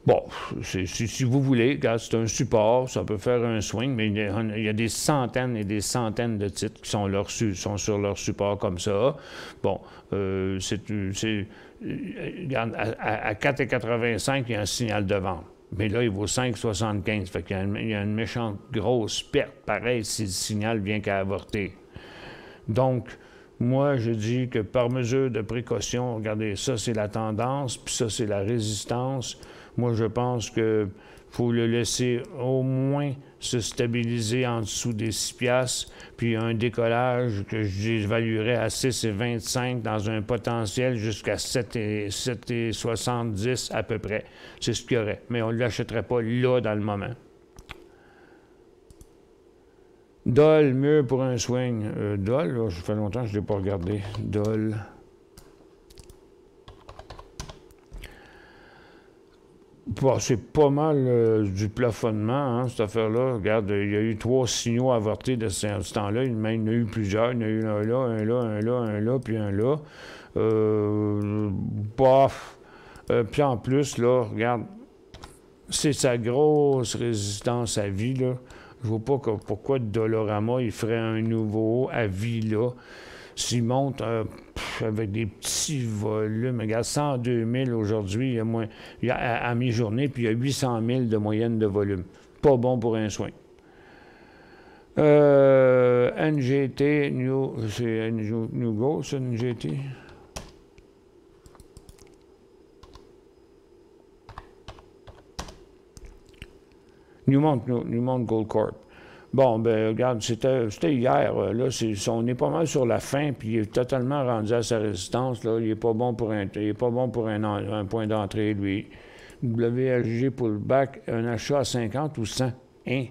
Bon, si vous voulez, c'est un support, ça peut faire un swing, mais il y a des centaines et des centaines de titres qui sont sur leur support comme ça. Bon, regarde, à 4,85, il y a un signal de vente. Mais là, il vaut 5,75. Fait qu'il y a une méchante grosse perte. Pareil, si le signal vient qu'à avorter. Donc, moi, je dis que par mesure de précaution, regardez, ça, c'est la tendance, puis ça, c'est la résistance. Moi, je pense qu'il faut le laisser au moins se stabiliser en dessous des 6 piastres, puis un décollage que j'évaluerais à 6,25 dans un potentiel jusqu'à 7,70 à peu près. C'est ce qu'il y aurait. Mais on ne l'achèterait pas là dans le moment. Dol, mieux pour un swing. Dol, là, ça fait longtemps que je ne l'ai pas regardé. Dol. Bon, c'est pas mal du plafonnement, hein, cette affaire-là. Regarde, il y a eu 3 signaux avortés de ce temps-là. Il y en a eu plusieurs. Il y en a eu un là, un là, un là, un là, puis un là. Bof. Puis en plus, là, regarde, c'est sa grosse résistance à vie, là. Je vois pas pourquoi Dollarama, il ferait un nouveau à vie, là. S'il monte avec des petits volumes, regarde, 102 000 aujourd'hui, il y a à mi-journée, puis il y a 800 000 de moyenne de volume. Pas bon pour un swing. NGT, c'est New Gold, ça, NGT? Newmont Gold Corp. Bon, ben regarde, c'était hier. Là, on est pas mal sur la fin, puis il est totalement rendu à sa résistance. Là. Il n'est pas bon pour un point d'entrée, lui. WLG pullback, un achat à 50 ou 100? Hein?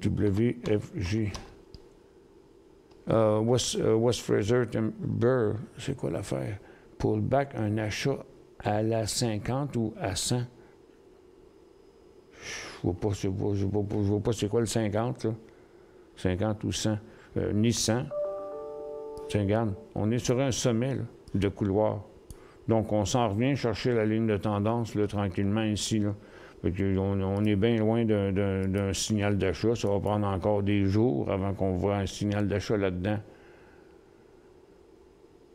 WFG. West Fraser Timber, c'est quoi l'affaire? Pullback, un achat à la 50 ou à 100? Je ne vois pas c'est quoi le 50, là. 50 ou 100. Nissan, tiens, regarde, on est sur un sommet là, de couloir. Donc, on s'en revient chercher la ligne de tendance là, tranquillement ici. Là. On est bien loin d'un signal d'achat. Ça va prendre encore des jours avant qu'on voit un signal d'achat là-dedans.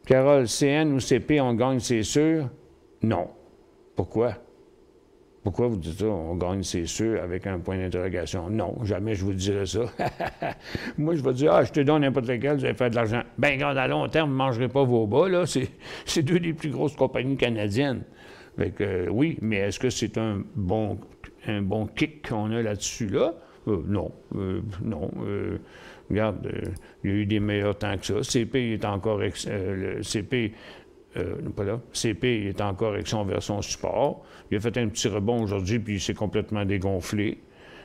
Carole, CN ou CP, on gagne, c'est sûr? Non. Pourquoi? Pourquoi vous dites ça? On gagne, c'est sûr, avec un point d'interrogation. Non, jamais je vous dirais ça. Moi, je vais dire, je te donne n'importe lequel, vous allez faire de l'argent. Ben, regarde, à long terme, vous ne mangerez pas vos bas, là. C'est deux des plus grosses compagnies canadiennes. Fait que, oui, mais est-ce que c'est un bon kick qu'on a là-dessus, là? Non. Non. Regarde, il y a eu des meilleurs temps que ça. CP est encore... pas là. CP est en correction vers son support. Il a fait un petit rebond aujourd'hui, puis il s'est complètement dégonflé.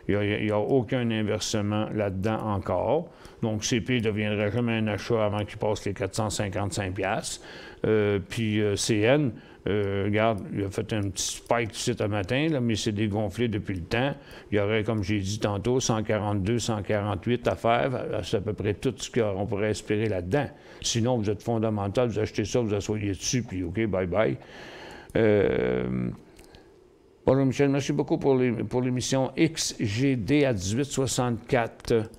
Il n'y a aucun inversement là-dedans encore. Donc, CP ne deviendra jamais un achat avant qu'il passe les 455$. Puis CN, regarde, il a fait un petit spike ici ce matin, là, mais il s'est dégonflé depuis le temps. Il y aurait, comme j'ai dit tantôt, 142, 148 à faire. C'est à peu près tout ce qu'on pourrait espérer là-dedans. Sinon, vous êtes fondamental, vous achetez ça, vous asseyez dessus, puis OK, bye-bye. Bonjour Michel, merci beaucoup pour l'émission XGD à 1864.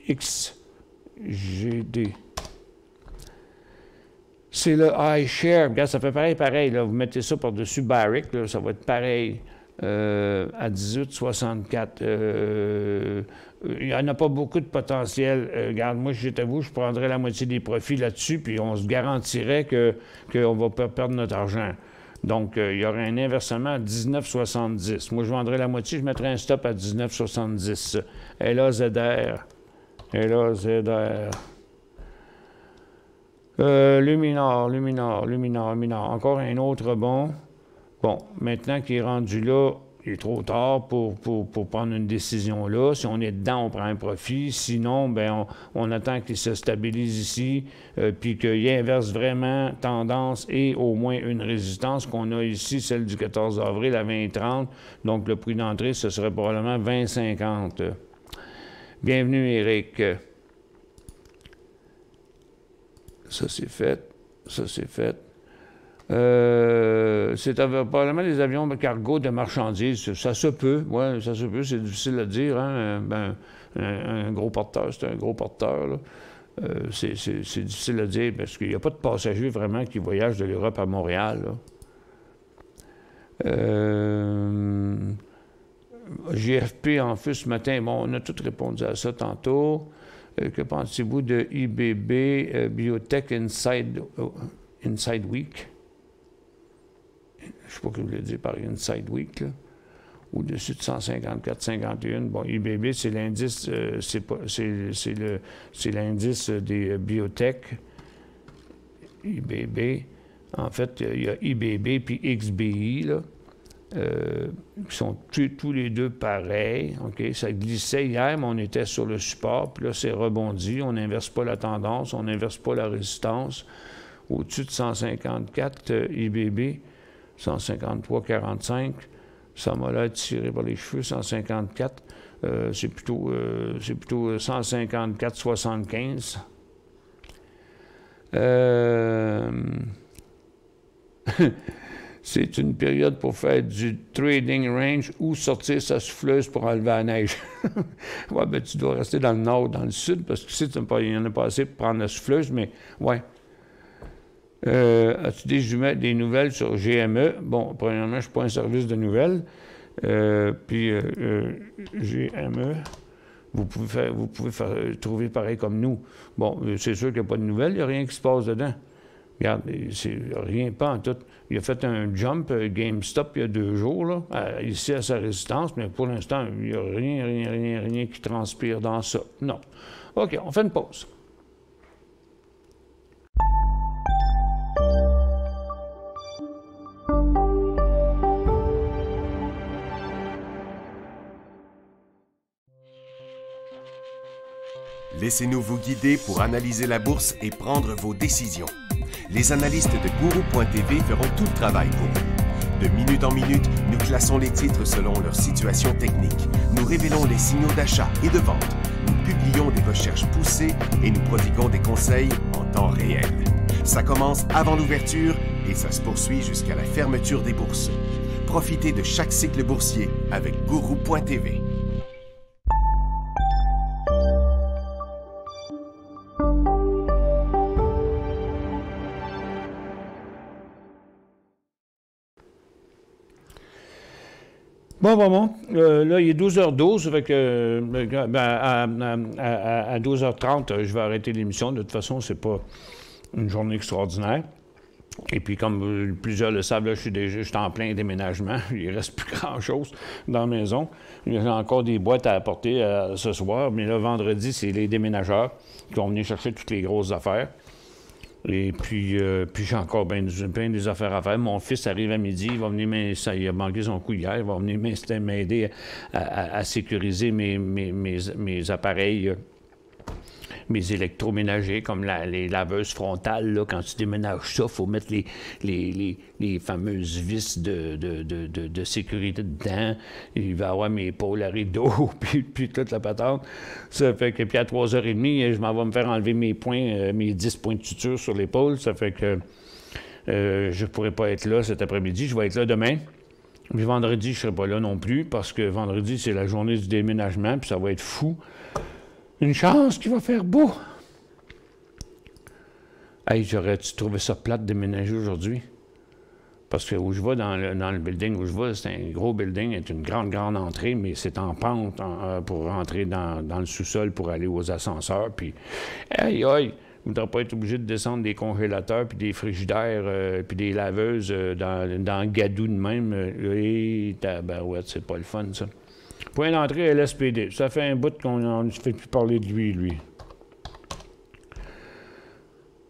XGD. C'est le iShare. Regarde, ça fait pareil. Là. Vous mettez ça par-dessus Barrick, là, ça va être pareil. À 1864. Il n'y en a pas beaucoup de potentiel. Regarde, moi, si j'étais vous, je prendrais la moitié des profits là-dessus, puis on se garantirait qu'on va pas perdre notre argent. Donc, il y aurait un inversement à 19,70. Moi, je vendrais la moitié, je mettrais un stop à 19,70. LAZR. Luminor. Encore un autre bon. Bon, maintenant qu'il est rendu là, il est trop tard pour prendre une décision là. Si on est dedans, on prend un profit. Sinon, bien, on attend qu'il se stabilise ici, puis qu'il inverse vraiment tendance et au moins une résistance qu'on a ici, celle du 14 avril à 20,30. Donc, le prix d'entrée, ce serait probablement 20,50. Bienvenue, Éric. Ça, c'est fait. C'est probablement des avions de cargo de marchandises. Ça se peut, oui, ça se peut. C'est difficile à dire. Hein? Un gros porteur, c'est un gros porteur. Là. C'est difficile à dire parce qu'il n'y a pas de passagers vraiment qui voyagent de l'Europe à Montréal. GFP en feu ce matin. Bon, on a tout répondu à ça tantôt. Que pensez-vous de IBB Biotech Inside Week? Je ne sais pas ce que vous voulez dire par Inside Week, là. Au-dessus de 154,51. Bon, IBB, c'est l'indice, c'est l'indice des biotech. IBB. En fait, il y a IBB puis XBI, là. Qui sont tous les deux pareils. Okay? Ça glissait hier, mais on était sur le support, puis là, c'est rebondi. On n'inverse pas la tendance, on n'inverse pas la résistance. Au-dessus de 154 IBB, 153,45, ça m'a l'air tiré par les cheveux, 154. C'est plutôt 154,75. C'est une période pour faire du trading range ou sortir sa souffleuse pour enlever la neige. Ouais, ben tu dois rester dans le nord, dans le sud, parce que il n'y en a pas assez pour prendre la souffleuse, mais ouais. As-tu des nouvelles sur GME? Bon, premièrement, je ne suis pas un service de nouvelles. Puis GME, vous pouvez trouver pareil comme nous. Bon, c'est sûr qu'il n'y a pas de nouvelles, il n'y a rien qui se passe dedans. Regarde, c'est rien, pas en tout. Il a fait un jump GameStop il y a 2 jours, là, ici à sa résistance, mais pour l'instant, il n'y a rien qui transpire dans ça. Non. OK, on fait une pause. Laissez-nous vous guider pour analyser la bourse et prendre vos décisions. Les analystes de Guru.tv feront tout le travail pour vous. De minute en minute, nous classons les titres selon leur situation technique. Nous révélons les signaux d'achat et de vente. Nous publions des recherches poussées et nous prodiguons des conseils en temps réel. Ça commence avant l'ouverture et ça se poursuit jusqu'à la fermeture des bourses. Profitez de chaque cycle boursier avec Gourou.tv. Bon. Là, il est 12h12, fait que, à 12h30, je vais arrêter l'émission. De toute façon, c'est pas une journée extraordinaire. Et puis, comme plusieurs le savent, là, je suis en plein déménagement. Il ne reste plus grand-chose dans la maison. Il y a encore des boîtes à apporter ce soir, mais là, vendredi, c'est les déménageurs qui vont venir chercher toutes les grosses affaires. Et puis j'ai encore bien des affaires à faire. Mon fils arrive à midi, il va venir il a manqué son coup hier, il va venir m'aider à sécuriser mes appareils, mes électroménagers, comme les laveuses frontales. Là, quand tu déménages ça, il faut mettre les fameuses vis de sécurité dedans. Il va avoir mes pôles à rideau, puis toute la patente. Ça fait que, puis à 3h30, je m'en vais me faire enlever mes points, mes 10 points de suture sur l'épaule. Ça fait que je ne pourrai pas être là cet après-midi. Je vais être là demain. Puis vendredi, je ne serai pas là non plus, parce que vendredi, c'est la journée du déménagement, puis ça va être fou. Une chance qu'il va faire beau. Hey, j'aurais-tu trouvé ça plate de déménager aujourd'hui? Parce que où je vais dans le building où je vais, c'est un gros building, c'est une grande entrée, mais c'est en pente pour rentrer dans le sous-sol pour aller aux ascenseurs. Puis, aïe, je ne voudrais pas être obligé de descendre des congélateurs, puis des frigidaires, puis des laveuses dans le gadou de même. Et tabarouette, c'est pas le fun, ça. Point d'entrée LSPD. Ça fait un bout qu'on ne fait plus parler de lui.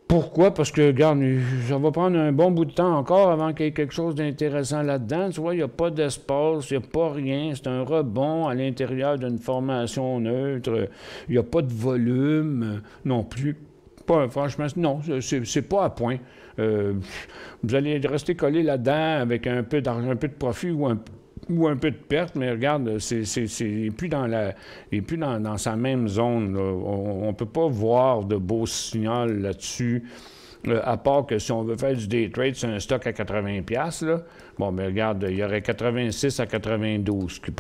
Pourquoi? Parce que, regarde, ça va prendre un bon bout de temps encore avant qu'il y ait quelque chose d'intéressant là-dedans. Tu vois, il n'y a pas d'espace, il n'y a pas rien. C'est un rebond à l'intérieur d'une formation neutre. Il n'y a pas de volume non plus. Franchement, non, c'est pas à point. Vous allez rester collé là-dedans avec un peu d'argent, un peu de profit ou un peu de perte, mais regarde, il n'est plus dans sa même zone. Là. On ne peut pas voir de beaux signaux là-dessus, à part que si on veut faire du day trade sur un stock à 80$, là, bon, mais regarde, il y aurait 86 à 92 qui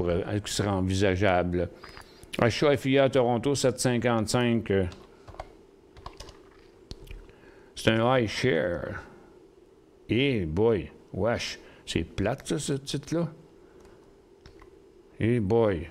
serait envisageable. Achat FIA à Toronto, 7,55. C'est un high share. Eh boy, wesh, c'est plate, ça, ce titre-là. Eh boy!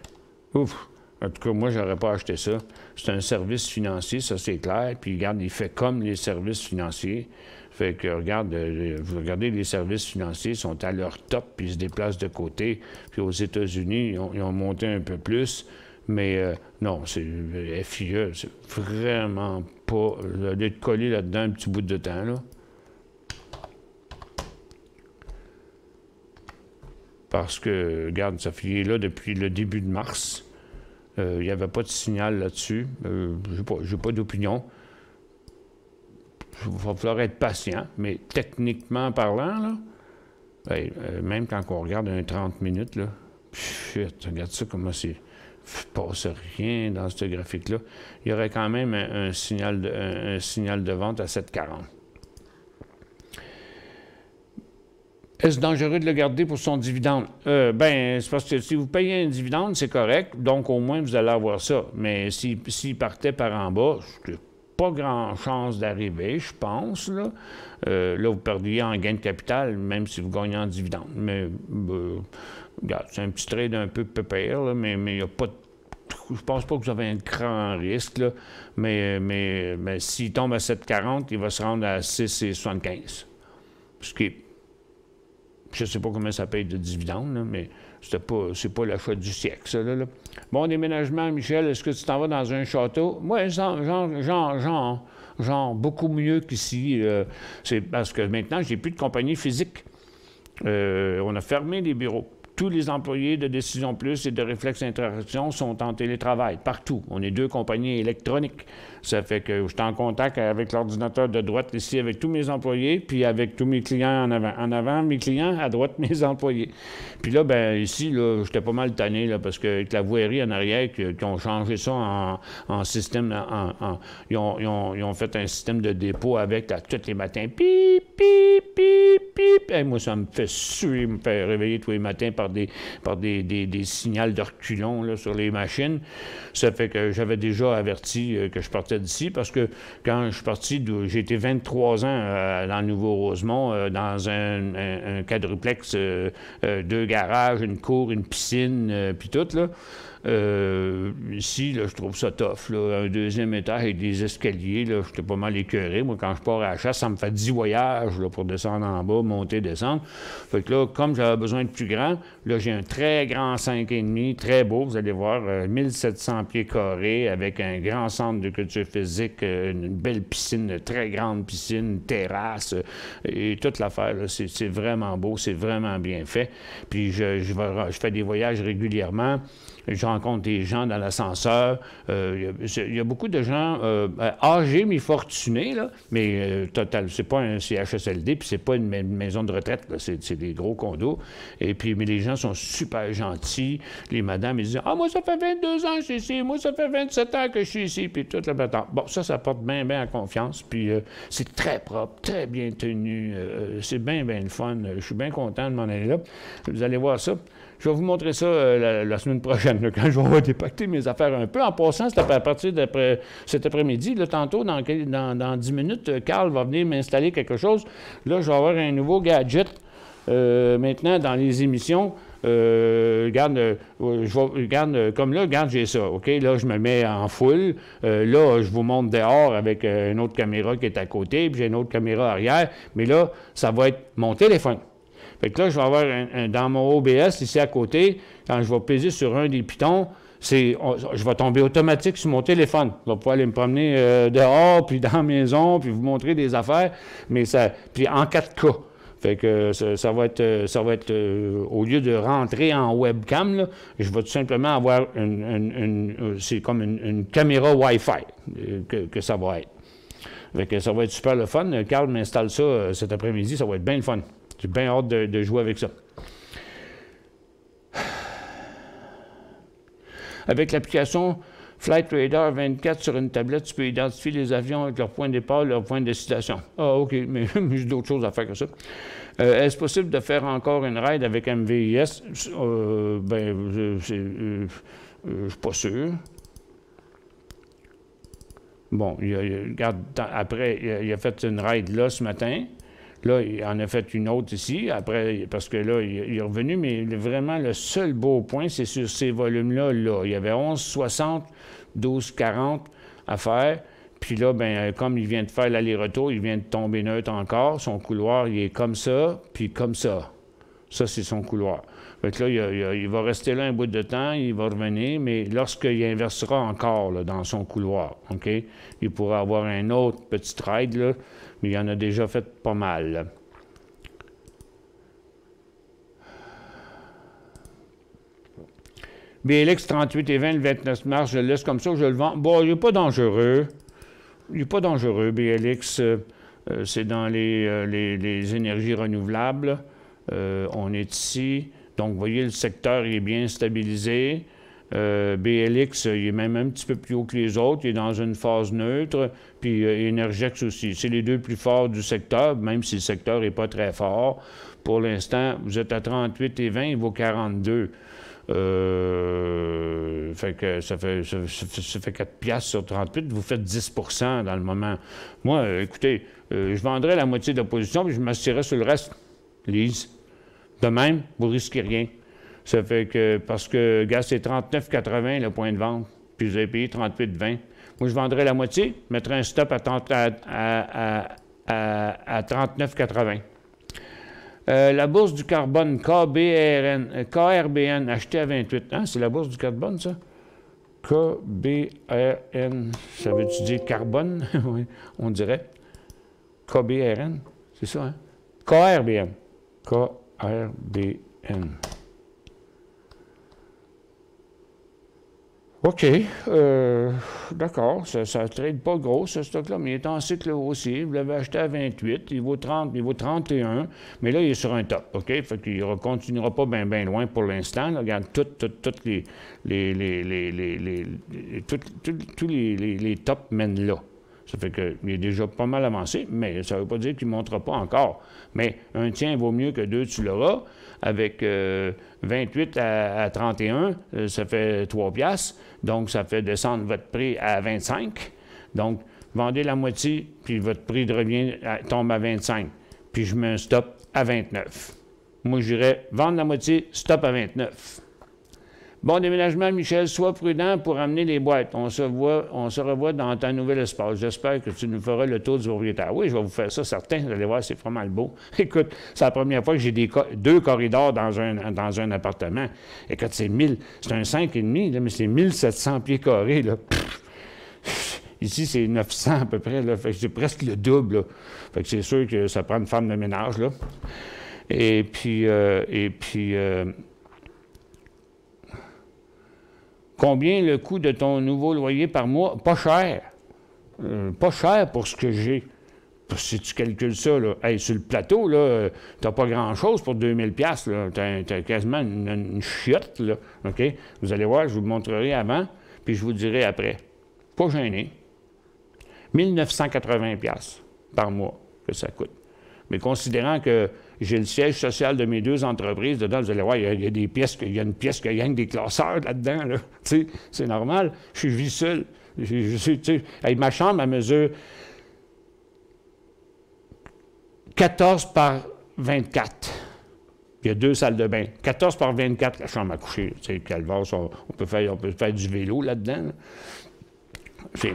Ouf! En tout cas, moi, j'aurais pas acheté ça. C'est un service financier, ça, c'est clair. Puis, regarde, il fait comme les services financiers. Fait que, vous regardez, les services financiers sont à leur top, puis ils se déplacent de côté. Puis, aux États-Unis, ils ont monté un peu plus. Mais non, c'est FIE, c'est vraiment pas... d'être collé là-dedans un petit bout de temps, là. Parce que, regarde, ça fait là depuis le début de mars. Il n'y avait pas de signal là-dessus. J'ai pas d'opinion. Il va falloir être patient, mais techniquement parlant, là, même quand on regarde un 30 minutes, là, regarde ça comment c'est... Il ne passe rien dans ce graphique-là. Il y aurait quand même un signal de vente à 7,40. Est-ce dangereux de le garder pour son dividende? C'est parce que si vous payez un dividende, c'est correct, donc au moins vous allez avoir ça. Mais s'il partait par en bas, pas grand chance d'arriver, je pense. Là, vous perdiez en gain de capital, même si vous gagnez en dividende. Mais, regarde, c'est un petit trade un peu pépère, là, mais il n'y a pas de... Je pense pas que vous avez un grand risque, là, mais s'il tombe à 7,40, il va se rendre à 6,75. Ce qui est... Je ne sais pas combien ça paye de dividendes, là, mais c'est pas l'achat du siècle, ça. Là. Bon déménagement, Michel, est-ce que tu t'en vas dans un château? Oui, genre beaucoup mieux qu'ici. C'est parce que maintenant, j'ai plus de compagnie physique. On a fermé les bureaux. tous les employés de Décision Plus et de Réflexe Interaction sont en télétravail, partout. On est 2 compagnies électroniques. Ça fait que je suis en contact avec l'ordinateur de droite ici, avec tous mes employés, puis avec tous mes clients en avant. En avant, mes clients, à droite, mes employés. Puis là, ben ici, là, j'étais pas mal tanné, là, parce qu'avec la voirie en arrière, qui ont changé ça en système, ils ont fait un système de dépôt avec, là, tous les matins, pip, pip, pip, pip. Et moi, ça me fait suer, me fait réveiller tous les matins par des signaux de reculons là, sur les machines. Ça fait que j'avais déjà averti que je partais d'ici, parce que quand je suis parti, j'ai été 23 ans dans le Nouveau-Rosemont, dans un quadruplex, 2 garages, une cour, une piscine, puis tout, là. Ici, là, je trouve ça tough, là. Un 2e étage avec des escaliers, là, j'étais pas mal écœuré. Moi, quand je pars à la chasse, ça me fait 10 voyages là, pour descendre en bas, monter, descendre. Fait que là, comme j'avais besoin de plus grand, là, j'ai un très grand 5,5, très beau, vous allez voir, 1700 pieds carrés, avec un grand centre de culture physique, une belle piscine, une très grande piscine, une terrasse, et toute l'affaire, là, c'est vraiment beau, c'est vraiment bien fait. Puis je fais des voyages régulièrement. Je rencontre des gens dans l'ascenseur. Il y a beaucoup de gens âgés, mais fortunés, là, mais total. C'est pas un CHSLD, puis c'est pas une maison de retraite, là. C'est des gros condos. Et puis, mais les gens sont super gentils. Les madames, ils disent « Ah, moi, ça fait 22 ans que je suis ici. Moi, ça fait 27 ans que je suis ici. » Puis tout le bâtard. Bon, ça porte bien en confiance. Puis c'est très propre, très bien tenu. C'est bien le fun. Je suis bien content de m'en aller là. Vous allez voir ça. Je vais vous montrer ça la semaine prochaine, là, quand je vais dépacter mes affaires un peu. En passant, c'est à partir d'après cet après-midi. Là, tantôt, dans 10 minutes, Carl va venir m'installer quelque chose. Là, je vais avoir un nouveau gadget maintenant dans les émissions. Regarde, comme là, regarde, j'ai ça, OK? Là, je me mets en full. Là, je vous montre dehors avec une autre caméra qui est à côté, puis j'ai une autre caméra arrière. Mais là, ça va être mon téléphone. Fait que là, je vais avoir dans mon OBS, ici à côté, quand je vais peser sur un des pitons, je vais tomber automatique sur mon téléphone. Je vais pouvoir aller me promener dehors, puis dans la maison, puis vous montrer des affaires, mais puis en 4K. Fait que ça va être au lieu de rentrer en webcam, là, je vais tout simplement avoir c'est comme une caméra Wi-Fi que ça va être. Fait que ça va être super le fun. Carl m'installe ça cet après-midi, ça va être bien le fun. J'ai bien hâte de jouer avec ça. Avec l'application Flight Radar 24 sur une tablette, tu peux identifier les avions avec leur point de départ, leur point de destination. Ah, OK, mais j'ai d'autres choses à faire que ça. Est-ce possible de faire encore une ride avec MVIS? Je suis pas sûr. Bon, regarde, après, il a fait une ride là ce matin. Là, il en a fait une autre ici, après, parce que là, il est revenu, mais vraiment, le seul beau point, c'est sur ces volumes-là. Là. Il y avait 11,60, 12,40 à faire. Puis là, ben, comme il vient de faire l'aller-retour, il vient de tomber neutre encore. Son couloir, il est comme ça, puis comme ça. Ça, c'est son couloir. Fait que là, il va rester là un bout de temps, il va revenir, mais lorsqu'il inversera encore là, dans son couloir, OK, il pourra avoir un autre petit ride, là, mais il en a déjà fait pas mal. Là. BLX 38 et 20 le 29 mars, je le laisse comme ça, je le vends. Bon, il n'est pas dangereux. Il n'est pas dangereux, BLX. C'est dans les énergies renouvelables. On est ici. Donc, vous voyez, le secteur il est bien stabilisé. BLX, il est même un petit peu plus haut que les autres. Il est dans une phase neutre. Puis Energex aussi. C'est les deux plus forts du secteur, même si le secteur n'est pas très fort. Pour l'instant, vous êtes à 38 et 20, il vaut 42. Fait que ça fait 4 piastres sur 38. Vous faites 10 % dans le moment. Moi, écoutez, je vendrais la moitié de la position, puis je m'assirais sur le reste. Lise. De même, vous ne risquez rien. Ça fait que, parce que, gars, c'est 39,80 le point de vente, puis vous avez payé 38,20. Moi, je vendrais la moitié, mettrais un stop à 39,80. La bourse du carbone, KRBN, achetée à 28. Hein, c'est la bourse du carbone, ça? KBRN, ça veut-tu dire carbone? Oui, on dirait. KBRN, c'est ça, hein? KRBN. KRBN. OK. D'accord. Ça ne trade pas gros, ce stock-là, mais il est en cycle haussier. Vous l'avez acheté à 28, il vaut 30, il vaut 31, mais là, il est sur un top. OK? Fait qu'il ne continuera pas bien loin pour l'instant. Regarde, tous les tops mènent là. Ça fait qu'il est déjà pas mal avancé, mais ça ne veut pas dire qu'il ne montera pas encore. Mais un tien vaut mieux que deux, tu l'auras. Avec 28 à 31, ça fait 3 piastres. Donc, ça fait descendre votre prix à 25. Donc, vendez la moitié, puis votre prix tombe à 25. Puis je mets un stop à 29. Moi, je dirais vendre la moitié, stop à 29. Bon déménagement, Michel, sois prudent pour amener les boîtes. On se revoit dans ta nouvel espace. J'espère que tu nous feras le tour du propriétaire. Oui, je vais vous faire ça, certain. Vous allez voir, c'est vraiment beau. Écoute, c'est la première fois que j'ai deux corridors dans un appartement. Écoute, c'est un 5,5, là, mais c'est 1700 pieds carrés, là. Ici, c'est 900 à peu près, là. Fait que c'est presque le double, là. Fait que c'est sûr que ça prend une femme de ménage, là. Et puis combien le coût de ton nouveau loyer par mois? Pas cher. Pas cher pour ce que j'ai. Si tu calcules ça, là, hey, sur le plateau, là, t'as pas grand-chose pour 2000 $, là. T'as quasiment une chiotte, là. OK? Vous allez voir, je vous le montrerai avant, puis je vous dirai après. Pas gêné. 1980 $ par mois que ça coûte. Mais considérant que j'ai le siège social de mes deux entreprises, dedans, vous allez voir, il y a des pièces, il y a une pièce qu'il y a des classeurs là-dedans, là. Tu sais, c'est normal. Je vis seul. Tu sais, hey, ma chambre, elle mesure 14 par 24. Il y a 2 salles de bain. 14 par 24, la chambre à coucher. Tu sais, Calvaire, on peut faire du vélo là-dedans, là.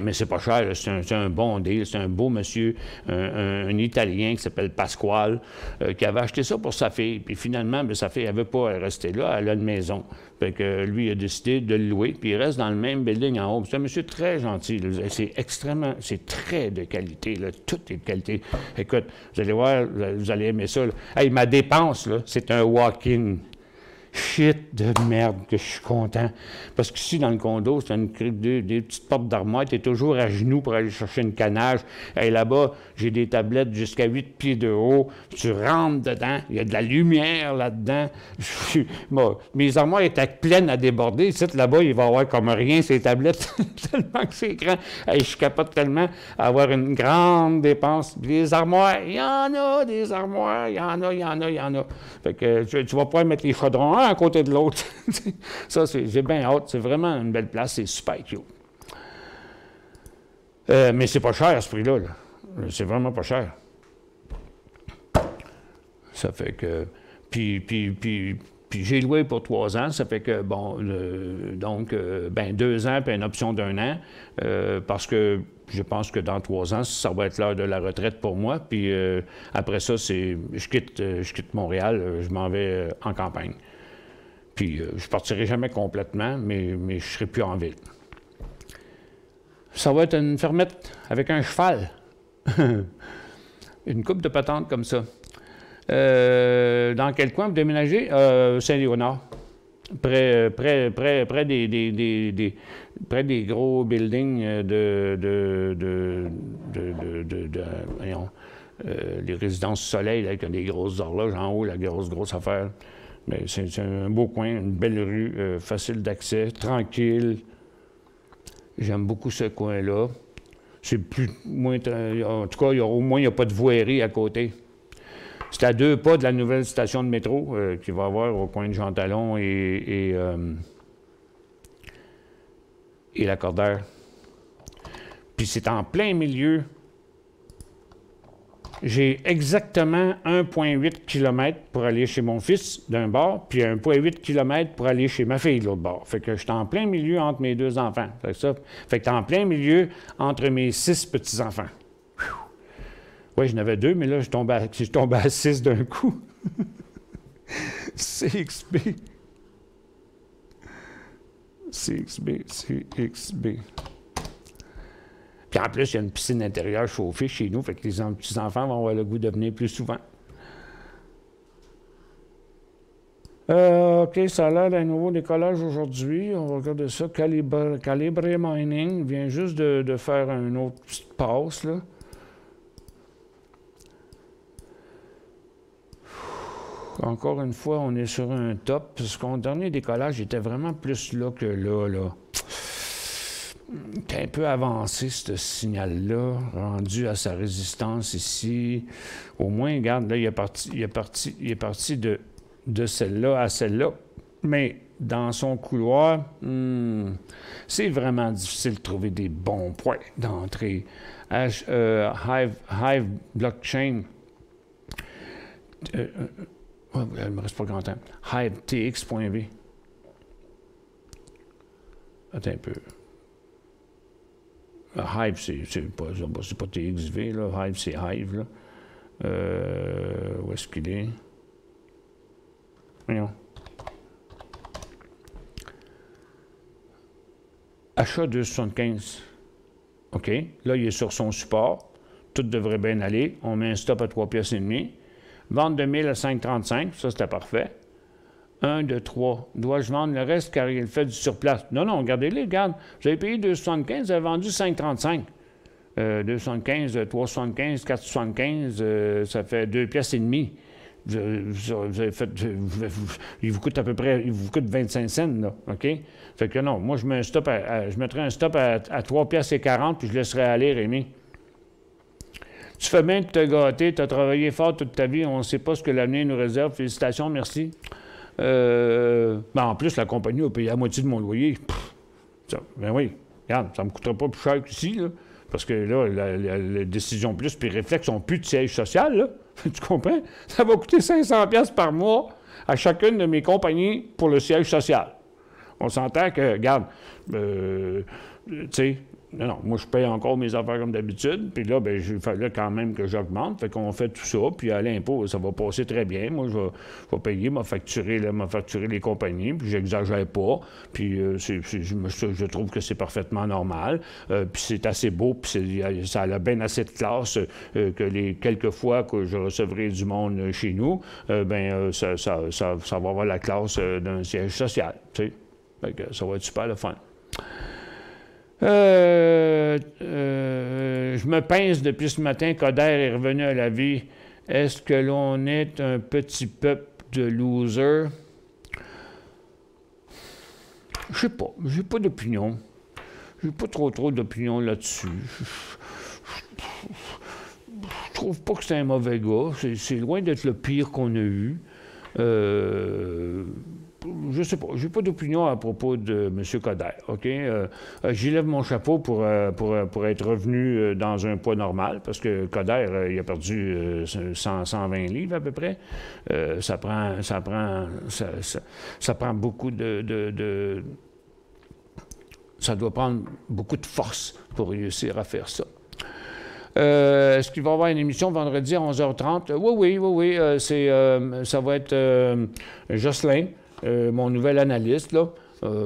Mais c'est pas cher, c'est un bon deal, c'est un beau monsieur, un Italien qui s'appelle Pasquale, qui avait acheté ça pour sa fille. Puis finalement, bien, sa fille, elle veut pas rester là, elle a une maison. Fait que lui, il a décidé de le louer, puis il reste dans le même building en haut. C'est un monsieur très gentil, c'est très de qualité, là, tout est de qualité. Écoute, vous allez voir, vous allez aimer ça, là. Hey, ma dépense, là, c'est un walk-in. Shit de merde que je suis content. Parce qu'ici, dans le condo, c'est des petites portes d'armoire. Tu es toujours à genoux pour aller chercher une canage. Et là-bas, j'ai des tablettes jusqu'à 8 pieds de haut. Tu rentres dedans. Il y a de la lumière là-dedans. Bon, mes armoires étaient pleines à déborder. Ici, là-bas, il va y avoir comme rien ces tablettes. Tellement que c'est grand. Hey, je capote tellement à avoir une grande dépense. Les armoires, il y en a des armoires. Il y en a. Fait que tu vas pouvoir mettre les chaudrons à côté de l'autre. Ça, j'ai bien hâte. C'est vraiment une belle place. C'est super cute. Mais c'est pas cher à ce prix-là. Là. C'est vraiment pas cher. Ça fait que... Puis j'ai loué pour 3 ans. Ça fait que, bon, 2 ans puis une option d'1 an. Parce que je pense que dans 3 ans, ça va être l'heure de la retraite pour moi. Puis après ça, je quitte Montréal. Je m'en vais en campagne. Puis, je ne partirai jamais complètement, mais je ne serai plus en ville. Ça va être une fermette avec un cheval. Une coupe de patente comme ça. Dans quel coin vous déménagez? Saint-Léonard. Près des gros buildings les résidences Soleil, là, avec des grosses horloges en haut, la grosse affaire. Mais c'est un beau coin, une belle rue, facile d'accès, tranquille. J'aime beaucoup ce coin-là. C'est plus... en tout cas, au moins, il n'y a pas de voirie à côté. C'est à 2 pas de la nouvelle station de métro qu'il va y avoir au coin de Jean Talon et Lacordaire. Puis c'est en plein milieu. J'ai exactement 1,8 km pour aller chez mon fils d'un bord, puis 1,8 km pour aller chez ma fille de l'autre bord. Fait que je suis en plein milieu entre mes 2 enfants. Fait que t'es en plein milieu entre mes 6 petits-enfants. Oui, j'en avais 2, mais là, je suis tombé à 6 d'un coup. CXB. Puis en plus, il y a une piscine intérieure chauffée chez nous, fait que les petits-enfants vont avoir le goût de venir plus souvent. OK, ça a l'air d'un nouveau décollage aujourd'hui. On va regarder ça. Calibre Mining vient juste de faire une autre petite passe, là. Encore une fois, on est sur un top, parce que mon dernier décollage était vraiment plus là que là, là. C'est un peu avancé, ce signal-là, rendu à sa résistance ici. Au moins, regarde, là, il est parti de celle-là à celle-là. Mais dans son couloir, c'est vraiment difficile de trouver des bons points d'entrée. Hive Blockchain, il ne me reste pas grand temps. Hive TX.V. Attends un peu. Hive, c'est pas TXV, là. Hive, c'est Hive, là. Où est-ce qu'il est? Voyons. Achat 2,75. OK. Là, il est sur son support. Tout devrait bien aller. On met un stop à 3,5 piastres. Vente de 1000 à 5,35. Ça, c'était parfait. 1, 2, 3. Dois-je vendre le reste car il fait du surplace? Non, non, regardez-les, regarde. Vous avez payé 2,75, vous avez vendu 5,35. 2,75, 3,75, 4,75, ça fait 2 piastres et demi. Vous avez fait, il vous coûte à peu près, il vous coûte 25 cents, là, OK? Fait que non, moi, je mettrais un stop à 3 piastres et 40, puis je laisserais aller, Rémi. Tu fais bien de te gâter, tu as travaillé fort toute ta vie, on ne sait pas ce que l'avenir nous réserve. Félicitations, merci. En plus, la compagnie a payé la moitié de mon loyer. Ben oui, regarde, ça ne me coûtera pas plus cher qu'ici, là. Parce que là, la Décision Plus puis Réflexe n'ont plus de siège social, là. Tu comprends? Ça va coûter 500 piastres par mois à chacune de mes compagnies pour le siège social. On s'entend que, regarde, tu sais, non, moi, je paye encore mes affaires comme d'habitude, puis là, ben, il fallait quand même que j'augmente, fait qu'on fait tout ça, puis à l'impôt, ça va passer très bien. Moi, je vais payer, m'a facturé les compagnies, puis j'exagère pas, puis je trouve que c'est parfaitement normal, puis c'est assez beau, puis ça a bien assez de classe que les quelques fois que je recevrai du monde chez nous, ça va avoir la classe d'un siège social, tu sais. Fait que ça va être super le fun. Je me pince depuis ce matin, Coder est revenu à la vie. Est-ce que l'on est un petit peuple de losers? Je sais pas, j'ai pas d'opinion. J'ai pas trop d'opinion là-dessus. Je trouve pas que c'est un mauvais gars. C'est loin d'être le pire qu'on a eu. Je sais pas, j'ai pas d'opinion à propos de M. Coder, OK? J'y lève mon chapeau pour être revenu dans un poids normal, parce que Coder, il a perdu 120 livres à peu près. Ça prend beaucoup ça doit prendre beaucoup de force pour réussir à faire ça. Est-ce qu'il va y avoir une émission vendredi à 11h30? Oui. Ça va être Jocelyn. Mon nouvel analyste, là,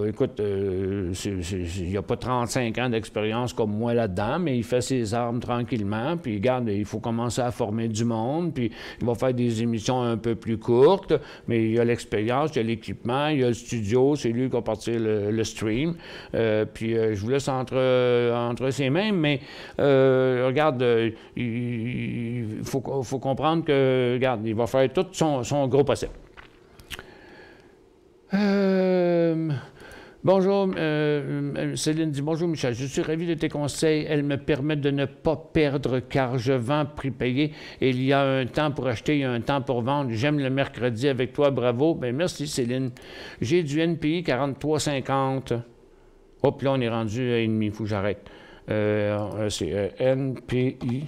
écoute, il n'a pas 35 ans d'expérience comme moi là-dedans, mais il fait ses armes tranquillement, puis regarde, il faut commencer à former du monde, puis il va faire des émissions un peu plus courtes, mais il a l'expérience, il a l'équipement, il a le studio, c'est lui qui va partir le stream, puis je vous laisse entre ses mains, mais regarde, il faut comprendre que, regarde, il va faire tout son gros possible. Bonjour, Céline dit « Bonjour Michel, je suis ravi de tes conseils. Elles me permettent de ne pas perdre car je vends prix payé. Et il y a un temps pour acheter, il y a un temps pour vendre. J'aime le mercredi avec toi, bravo. » Bien, merci Céline. J'ai du NPI 43,50. Hop, là on est rendu à 1,5, il faut que j'arrête. C'est NPI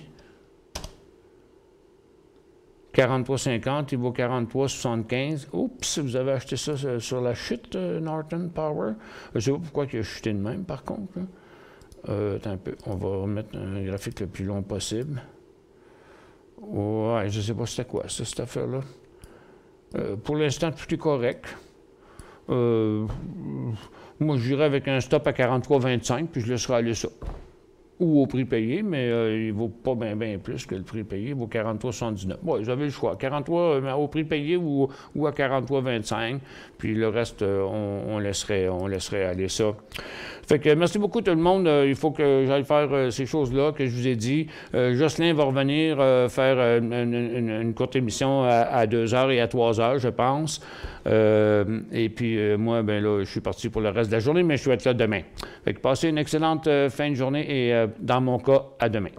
43,50, il vaut 43,75. Oups, vous avez acheté ça sur la chute, Norton Power. Je ne sais pas pourquoi il a chuté de même, par contre. Attends un peu, on va remettre un graphique le plus long possible. Ouais, je ne sais pas c'était quoi, ça, cette affaire-là. Pour l'instant, tout est correct. Moi, j'irai avec un stop à 43,25, puis je laisserai aller ça. ou au prix payé, mais il ne vaut pas bien plus que le prix payé, il vaut 43,79. Bon, vous avez le choix, 43 au prix payé ou à 43,25, puis le reste, on laisserait aller ça. Fait que merci beaucoup tout le monde. Il faut que j'aille faire ces choses-là que je vous ai dit. Jocelyn va revenir faire une courte émission à 2h et à 3h, je pense. Et puis moi, ben là, je suis parti pour le reste de la journée, mais je vais être là demain. Fait que passez une excellente fin de journée et dans mon cas, à demain.